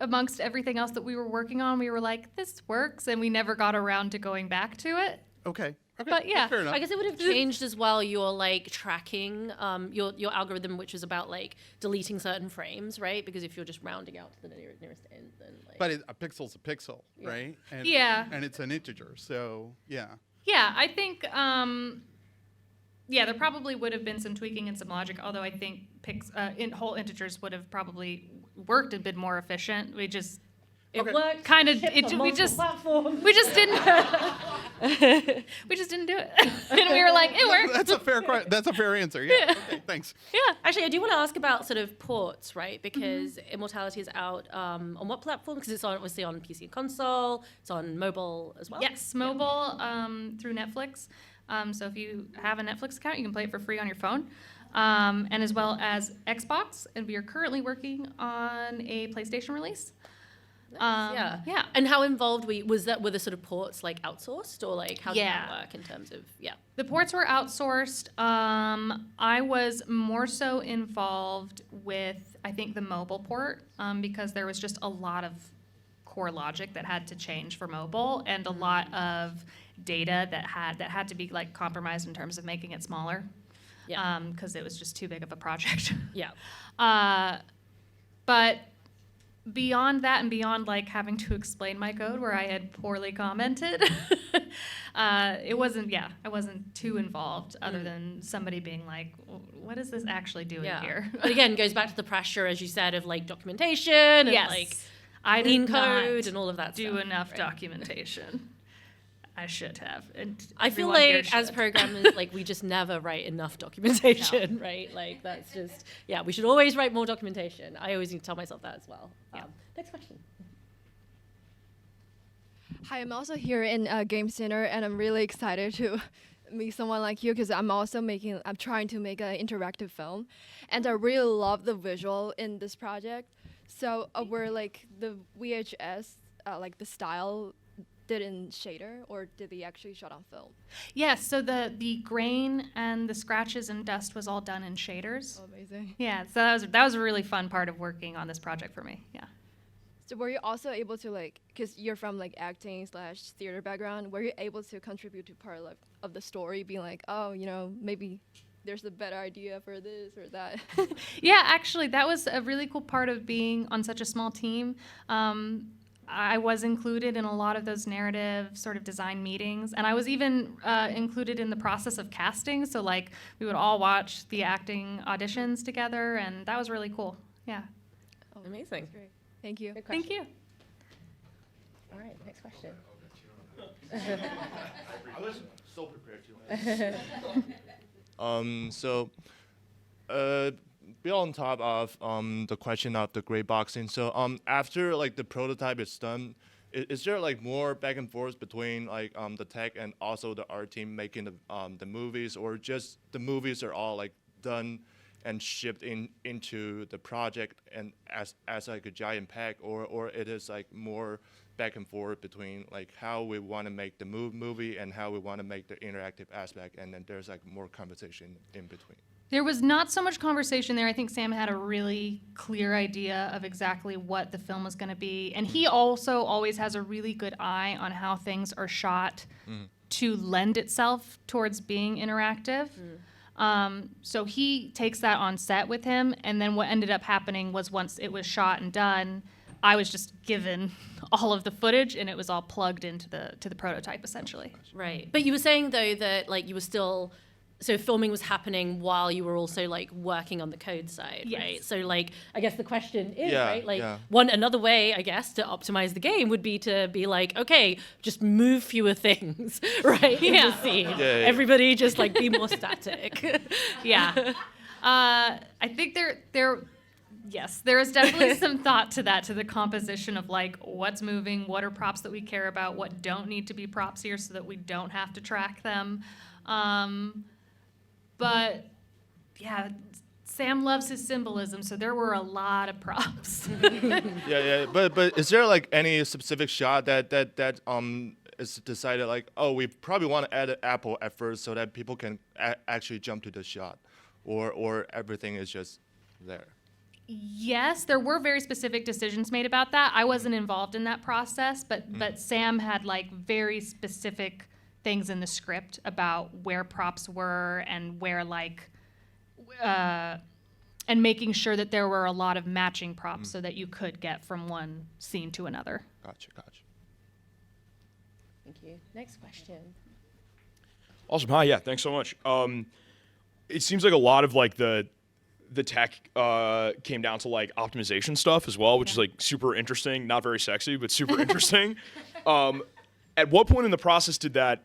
amongst everything else that we were working on, we were like, this works, and we never got around to going back to it. Okay. But yeah, fair enough. I guess it would have changed as well your like tracking, your algorithm, which is about like deleting certain frames, right? Because if you're just rounding out to the nearest end, then like. But a pixel's a pixel, right? And, Yeah. And it's an integer, so yeah. Yeah, I think, there probably would have been some tweaking and some logic, although I think whole integers would have probably worked and been more efficient. We just, It Okay. worked. kind of, we just didn't, we just didn't do it. And we were like, it worked. That's a fair answer. Yeah. Okay, thanks. Yeah. Actually, I do want to ask about sort of ports, right? Because Immortality is out on what platform? Because it's obviously on PC and console. It's on mobile as well. Yes, mobile through Netflix. So if you have a Netflix account, you can play it for free on your phone. And as well as Xbox. And we are currently working on a PlayStation release. Yeah. Yeah. And how involved were the sort of ports like outsourced or like how did Yeah. that work in terms of The ports were outsourced. I was more so involved with, I think, the mobile port because there was just a lot of core logic that had to change for mobile and a lot of data that had to be like compromised in terms of making it smaller. Yeah. Because it was just too big of a project. Yeah. But beyond that and beyond like having to explain my code where I had poorly commented, I wasn't too involved other than somebody being like, what is this actually doing here? But again, goes back to the pressure, as you said, of like documentation and Yes. like I clean did not code and all of that do stuff. enough right? documentation. I should have. And I feel everyone here like as should. programmers, like we just never write enough documentation, right? Like that's just, we should always write more documentation. I always need to tell myself that as well. Yeah. Next question. Hi, I'm also here in Game Center, and I'm really excited to meet someone like you because I'm trying to make an interactive film, and I really love the visual in this project. So we're like the VHS, like the style did in shader, or did they actually shot on film? Yes, so the grain and the scratches and dust was all done in shaders. Oh, amazing. Yeah, so that was a really fun part of working on this project for me. Yeah. So were you also able to, like, because you're from like acting / theater background, were you able to contribute to part of the story, being like, oh, maybe there's a better idea for this or that? Yeah, actually, that was a really cool part of being on such a small team. I was included in a lot of those narrative sort of design meetings, and I was even included in the process of casting. So like we would all watch the acting auditions together, and that was really cool. Yeah. Oh, Amazing. that's great. Thank you. Good question. Thank you. All right, next question. I was so prepared to. Be on top of the question of the gray boxing. So after like the prototype is done, is there like more back and forth between like the tech and also the art team making the movies, or just the movies are all like done and shipped into the project and as like a giant pack, or it is like more back and forth between like how we want to make the movie and how we want to make the interactive aspect, and then there's like more conversation in between? There was not so much conversation there. I think Sam had a really clear idea of exactly what the film was going to be. And he also always has a really good eye on how things are shot to lend itself towards being interactive. So he takes that on set with him. And then what ended up happening was once it was shot and done, I was just given all of the footage and it was all plugged into the prototype essentially. Right. But you were saying though that like you were still, so filming was happening while you were also like working on the code side, Yes. right? So like, I guess the question is, Yeah, right? Like yeah. another way, I guess, to optimize the game would be to be like, okay, just move fewer things, right? In the scene. Yeah. Everybody just like be more static. Yeah. I think there is definitely some thought to that, to the composition of like what's moving, what are props that we care about, what don't need to be props here so that we don't have to track them. But yeah, Sam loves his symbolism, so there were a lot of props. Yeah. But is there like any specific shot that is decided like, oh, we probably want to add an apple at first so that people can actually jump to the shot, or everything is just there? Yes, there were very specific decisions made about that. I wasn't involved in that process, but Sam had like very specific things in the script about where props were and where like and making sure that there were a lot of matching props so that you could get from one scene to another. Gotcha. Thank you. Next question. Awesome. Hi. Yeah. Thanks so much. It seems like a lot of like the tech came down to like optimization stuff as well, which is like super interesting. Not very sexy, but super interesting. At what point in the process did that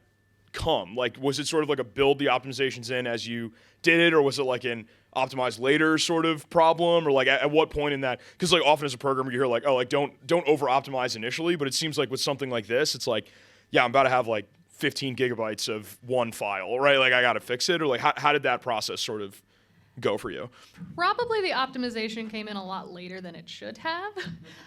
come? Like, was it sort of like a build the optimizations in as you did it, or was it like an optimize later sort of problem, or like at what point in that? Because like often as a programmer you hear like, oh, like don't over optimize initially, but it seems like with something like this, it's like, yeah, I'm about to have like 15 gigabytes of one file, right? Like I got to fix it, or like how did that process sort of go for you? Probably the optimization came in a lot later than it should have.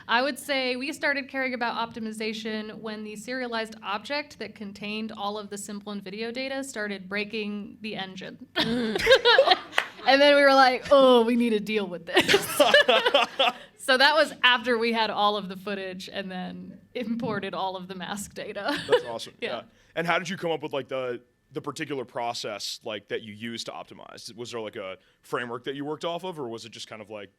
I would say we started caring about optimization when the serialized object that contained all of the simple and video data started breaking the engine. And then we were like, oh, we need to deal with this. So that was after we had all of the footage and then imported all of the mask data. That's awesome. Yeah. And how did you come up with like the particular process like that you used to optimize? Was there like a framework that you worked off of, or was it just kind of like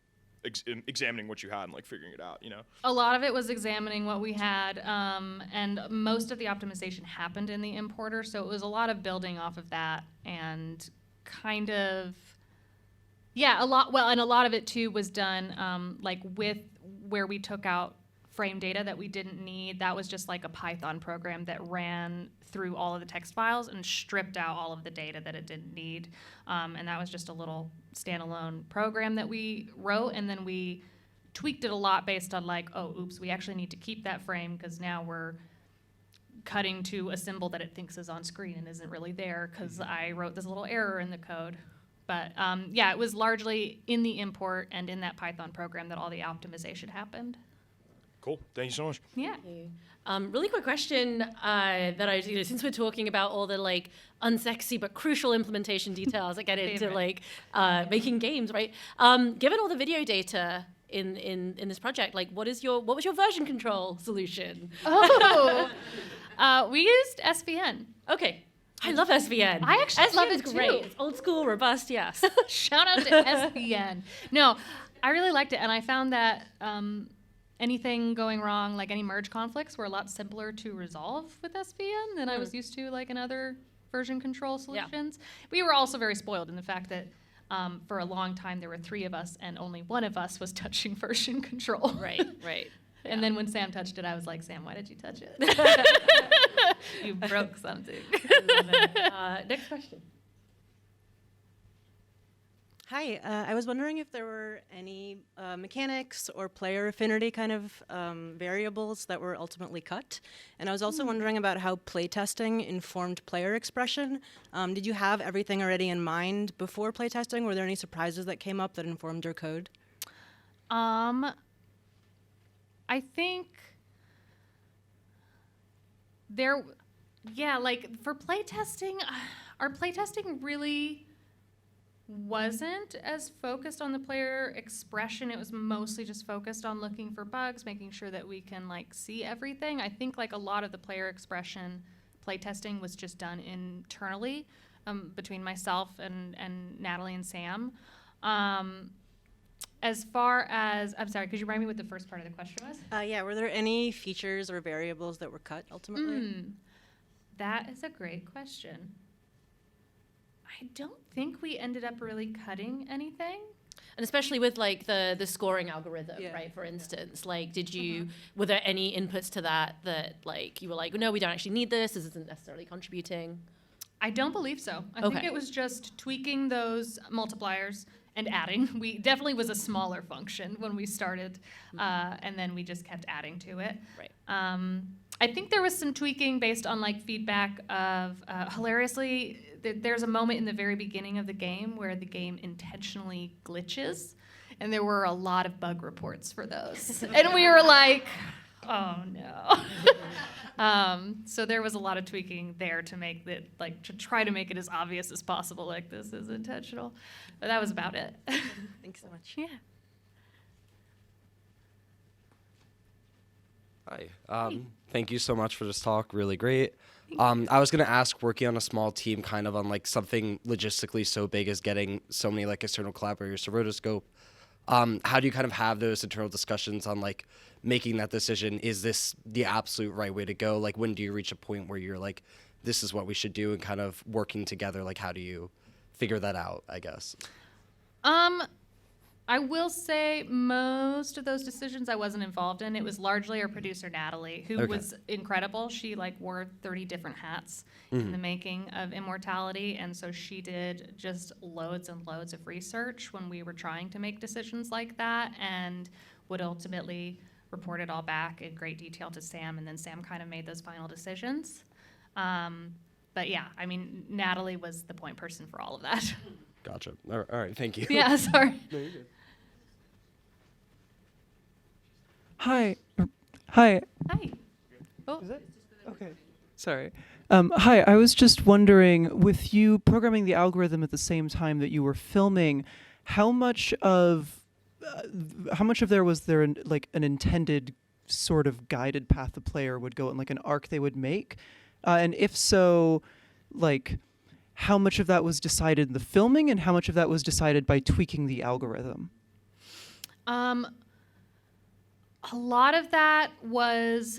examining what you had and like figuring it out, you know? A lot of it was examining what we had, and most of the optimization happened in the importer, so it was a lot of building off of that and kind of, yeah, a lot of it too was done like with where we took out frame data that we didn't need. That was just like a Python program that ran through all of the text files and stripped out all of the data that it didn't need. And that was just a little standalone program that we wrote, and then we tweaked it a lot based on like, oh, oops, we actually need to keep that frame because now we're cutting to a symbol that it thinks is on screen and isn't really there because I wrote this little error in the code. But yeah, it was largely in the import and in that Python program that all the optimization happened. Cool. Thank you so much. Yeah. Really quick question that I, since we're talking about all the like unsexy but crucial implementation details that get into like making games, right? Given all the video data in this project, like what was your version control solution? Oh, we used SVN. Okay. I love SVN. I actually love SVN it is great. too. It's old school, robust, yes. Shout out to SVN. No, I really liked it, and I found that anything going wrong, like any merge conflicts, were a lot simpler to resolve with SVN than I was used to, like in other version control solutions. We were also very spoiled in the fact that for a long time there were 3 of us, and only one of us was touching version control. Right. And then when Sam touched it, I was like, Sam, why did you touch it? You broke something. Next question. Hi, I was wondering if there were any mechanics or player affinity kind of variables that were ultimately cut. And I was also wondering about how playtesting informed player expression. Did you have everything already in mind before playtesting? Were there any surprises that came up that informed your code? I think like for playtesting, our playtesting really wasn't as focused on the player expression. It was mostly just focused on looking for bugs, making sure that we can like see everything. I think like a lot of the player expression playtesting was just done internally between myself and Natalie and Sam. As far as, I'm sorry, could you remind me what the first part of the question was? Yeah, were there any features or variables that were cut ultimately? That is a great question. I don't think we ended up really cutting anything. And especially with like the scoring algorithm, right? For instance, like were there any inputs to that like you were like, no, we don't actually need this. This isn't necessarily contributing. I don't believe so. I think it was just tweaking those multipliers and adding. We definitely was a smaller function when we started, and then we just kept adding to it. Right. I think there was some tweaking based on like feedback of, hilariously, there's a moment in the very beginning of the game where the game intentionally glitches, and there were a lot of bug reports for those. And we were like, oh no. So there was a lot of tweaking there to make it, like, to try to make it as obvious as possible, like this is intentional. But that was about it. Thanks so much. Yeah. Hi. Thank you so much for this talk. Really great. I was going to ask, working on a small team kind of on like something logistically so big as getting so many like external collaborators to rotoscope, how do you kind of have those internal discussions on like making that decision? Is this the absolute right way to go? Like when do you reach a point where you're like, this is what we should do, and kind of working together? Like how do you figure that out, I guess? I will say most of those decisions I wasn't involved in. It was largely our producer, Natalie, who was incredible. She like wore 30 different hats in the making of Immortality. And so she did just loads and loads of research when we were trying to make decisions like that, and would ultimately report it all back in great detail to Sam. And then Sam kind of made those final decisions. But yeah, I mean, Natalie was the point person for all of that. Gotcha. All right, thank you. Yeah, sorry. No, you're good. Hi. Hi. Oh. Is it? Okay. Sorry. Hi, I was just wondering, with you programming the algorithm at the same time that you were filming, how much of there was there like an intended sort of guided path the player would go, and like an arc they would make? And if so, like, how much of that was decided in the filming, and how much of that was decided by tweaking the algorithm? A lot of that was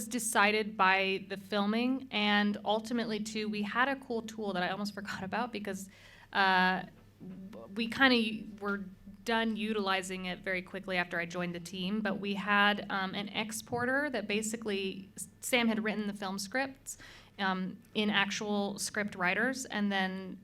decided by the filming, and ultimately too, we had a cool tool that I almost forgot about because we kind of were done utilizing it very quickly after I joined the team. But we had an exporter that basically Sam had written the film scripts in actual script writers, and then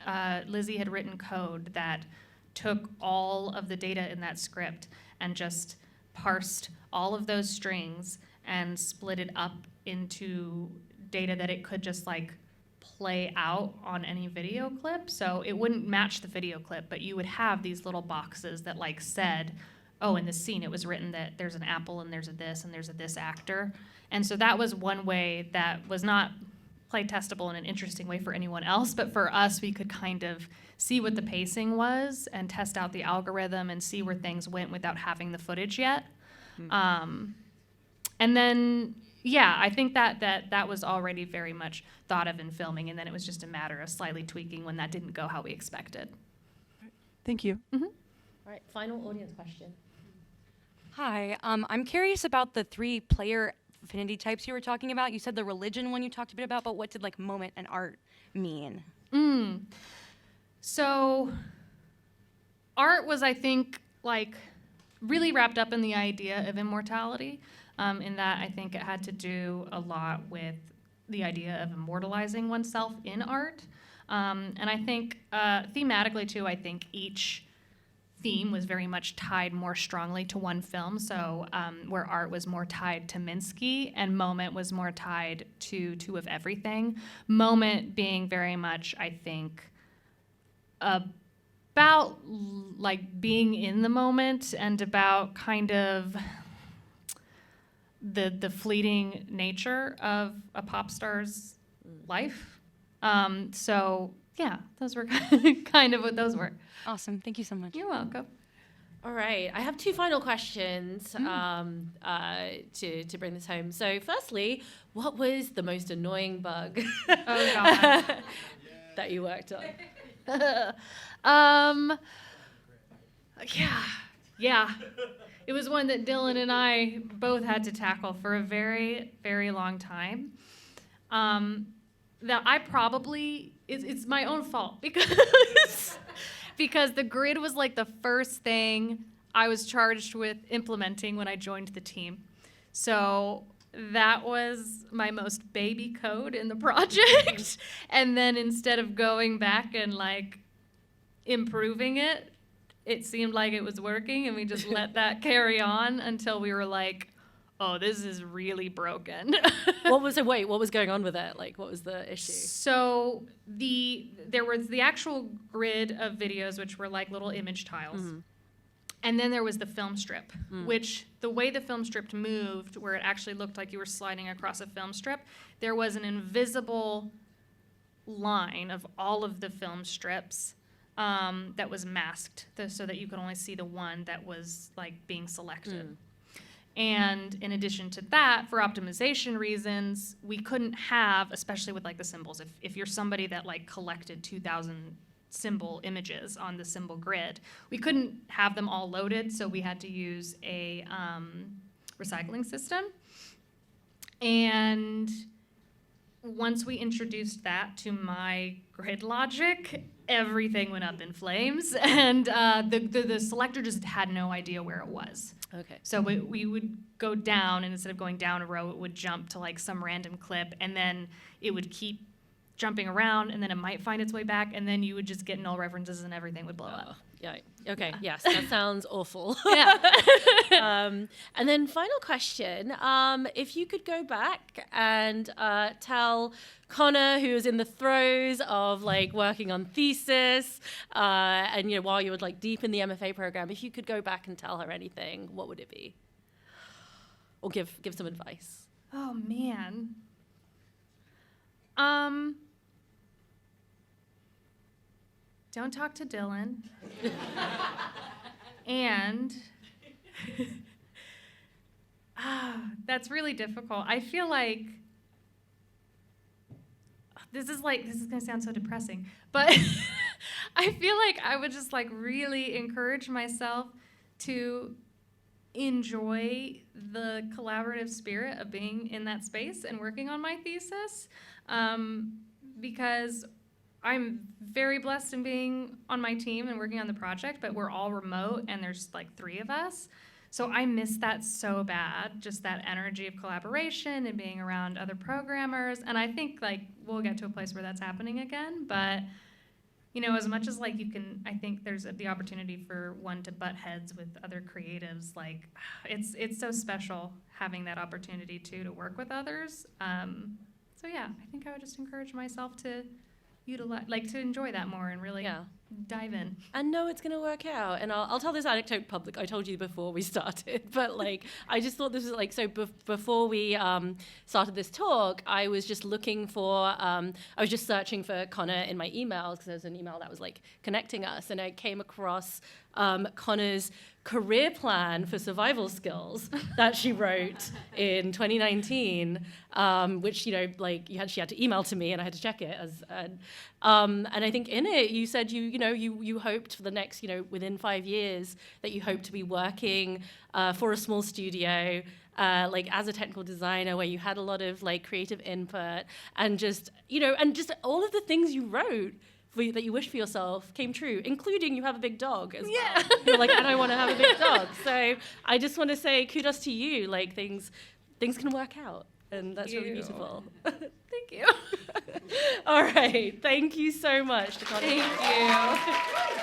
Lizzie had written code that took all of the data in that script and just parsed all of those strings and split it up into data that it could just like play out on any video clip. So it wouldn't match the video clip, but you would have these little boxes that like said, oh, in this scene it was written that there's an apple and there's a this and there's a this actor. And so that was one way that was not play testable in an interesting way for anyone else, but for us, we could kind of see what the pacing was and test out the algorithm and see where things went without having the footage yet. And then, yeah, I think that was already very much thought of in filming, and then it was just a matter of slightly tweaking when that didn't go how we expected. Thank you. All right, final audience question. Hi, I'm curious about the 3 player affinity types you were talking about. You said the religion one you talked a bit about, but what did like moment and art mean? So art was, I think, like really wrapped up in the idea of immortality, in that I think it had to do a lot with the idea of immortalizing oneself in art. And I think thematically too, I think each theme was very much tied more strongly to one film. So where art was more tied to Minsky and moment was more tied to Two of Everything. Moment being very much, I think, about like being in the moment and about kind of the fleeting nature of a pop star's life. So yeah, those were kind of what those were. Awesome, thank you so much. You're welcome. All right, I have 2 final questions to bring this home. So firstly, what was the most annoying bug Oh God. that you worked on? Yeah. It was one that Dylan and I both had to tackle for a very, very long time. That I probably, it's my own fault because the grid was like the first thing I was charged with implementing when I joined the team. So that was my most baby code in the project. And then instead of going back and like improving it, it seemed like it was working, and we just let that carry on until we were like, oh, this is really broken. What was going on with it? Like, what was the issue? So there was the actual grid of videos, which were like little image tiles. And then there was the film strip, which the way the film strip moved, where it actually looked like you were sliding across a film strip, there was an invisible line of all of the film strips that was masked, so that you could only see the one that was like being selected. And in addition to that, for optimization reasons, we couldn't have, especially with like the symbols, if you're somebody that like collected 2,000 symbol images on the symbol grid, we couldn't have them all loaded, so we had to use a recycling system. And once we introduced that to my grid logic, everything went up in flames, and the selector just had no idea where it was. Okay. So we would go down, and instead of going down a row, it would jump to like some random clip, and then it would keep jumping around, and then it might find its way back, and then you would just get null references, and everything would blow up. Yeah. Okay. Yes, that sounds awful. Yeah. And then final question: if you could go back and tell Connor, who was in the throes of like working on thesis, and while you were like deep in the MFA program, if you could go back and tell her anything, what would it be? Or give some advice. Oh man. Don't talk to Dylan. And that's really difficult. I feel like this is gonna sound so depressing, but I feel like I would just like really encourage myself to enjoy the collaborative spirit of being in that space and working on my thesis, because I'm very blessed in being on my team and working on the project, but we're all remote and there's like 3 of us. So I miss that so bad, just that energy of collaboration and being around other programmers. And I think like we'll get to a place where that's happening again. But as much as like you can, I think there's the opportunity for one to butt heads with other creatives. Like it's so special having that opportunity to work with others. So yeah, I think I would just encourage myself to utilize, like to enjoy that more and really Dive in. and know it's going to work out. And I'll tell this anecdote public. I told you before we started, but like I just thought this was like so. Before we started this talk, I was just looking for. I was just searching for Connor in my emails because there's an email that was like connecting us, and I came across Connor's career plan for survival skills that she wrote in 2019, which she had to email to me and I had to check it and I think in it you said you hoped for the next within 5 years that you hope to be working for a small studio as a technical designer where you had a lot of creative input and just all of the things you wrote that you wish for yourself came true, including you have a big dog as well. You're like, and I want to have a big dog. So I just want to say kudos to you. Like things can work out, and that's really beautiful. Thank you. All right, thank you so much, Dakota. Thank you.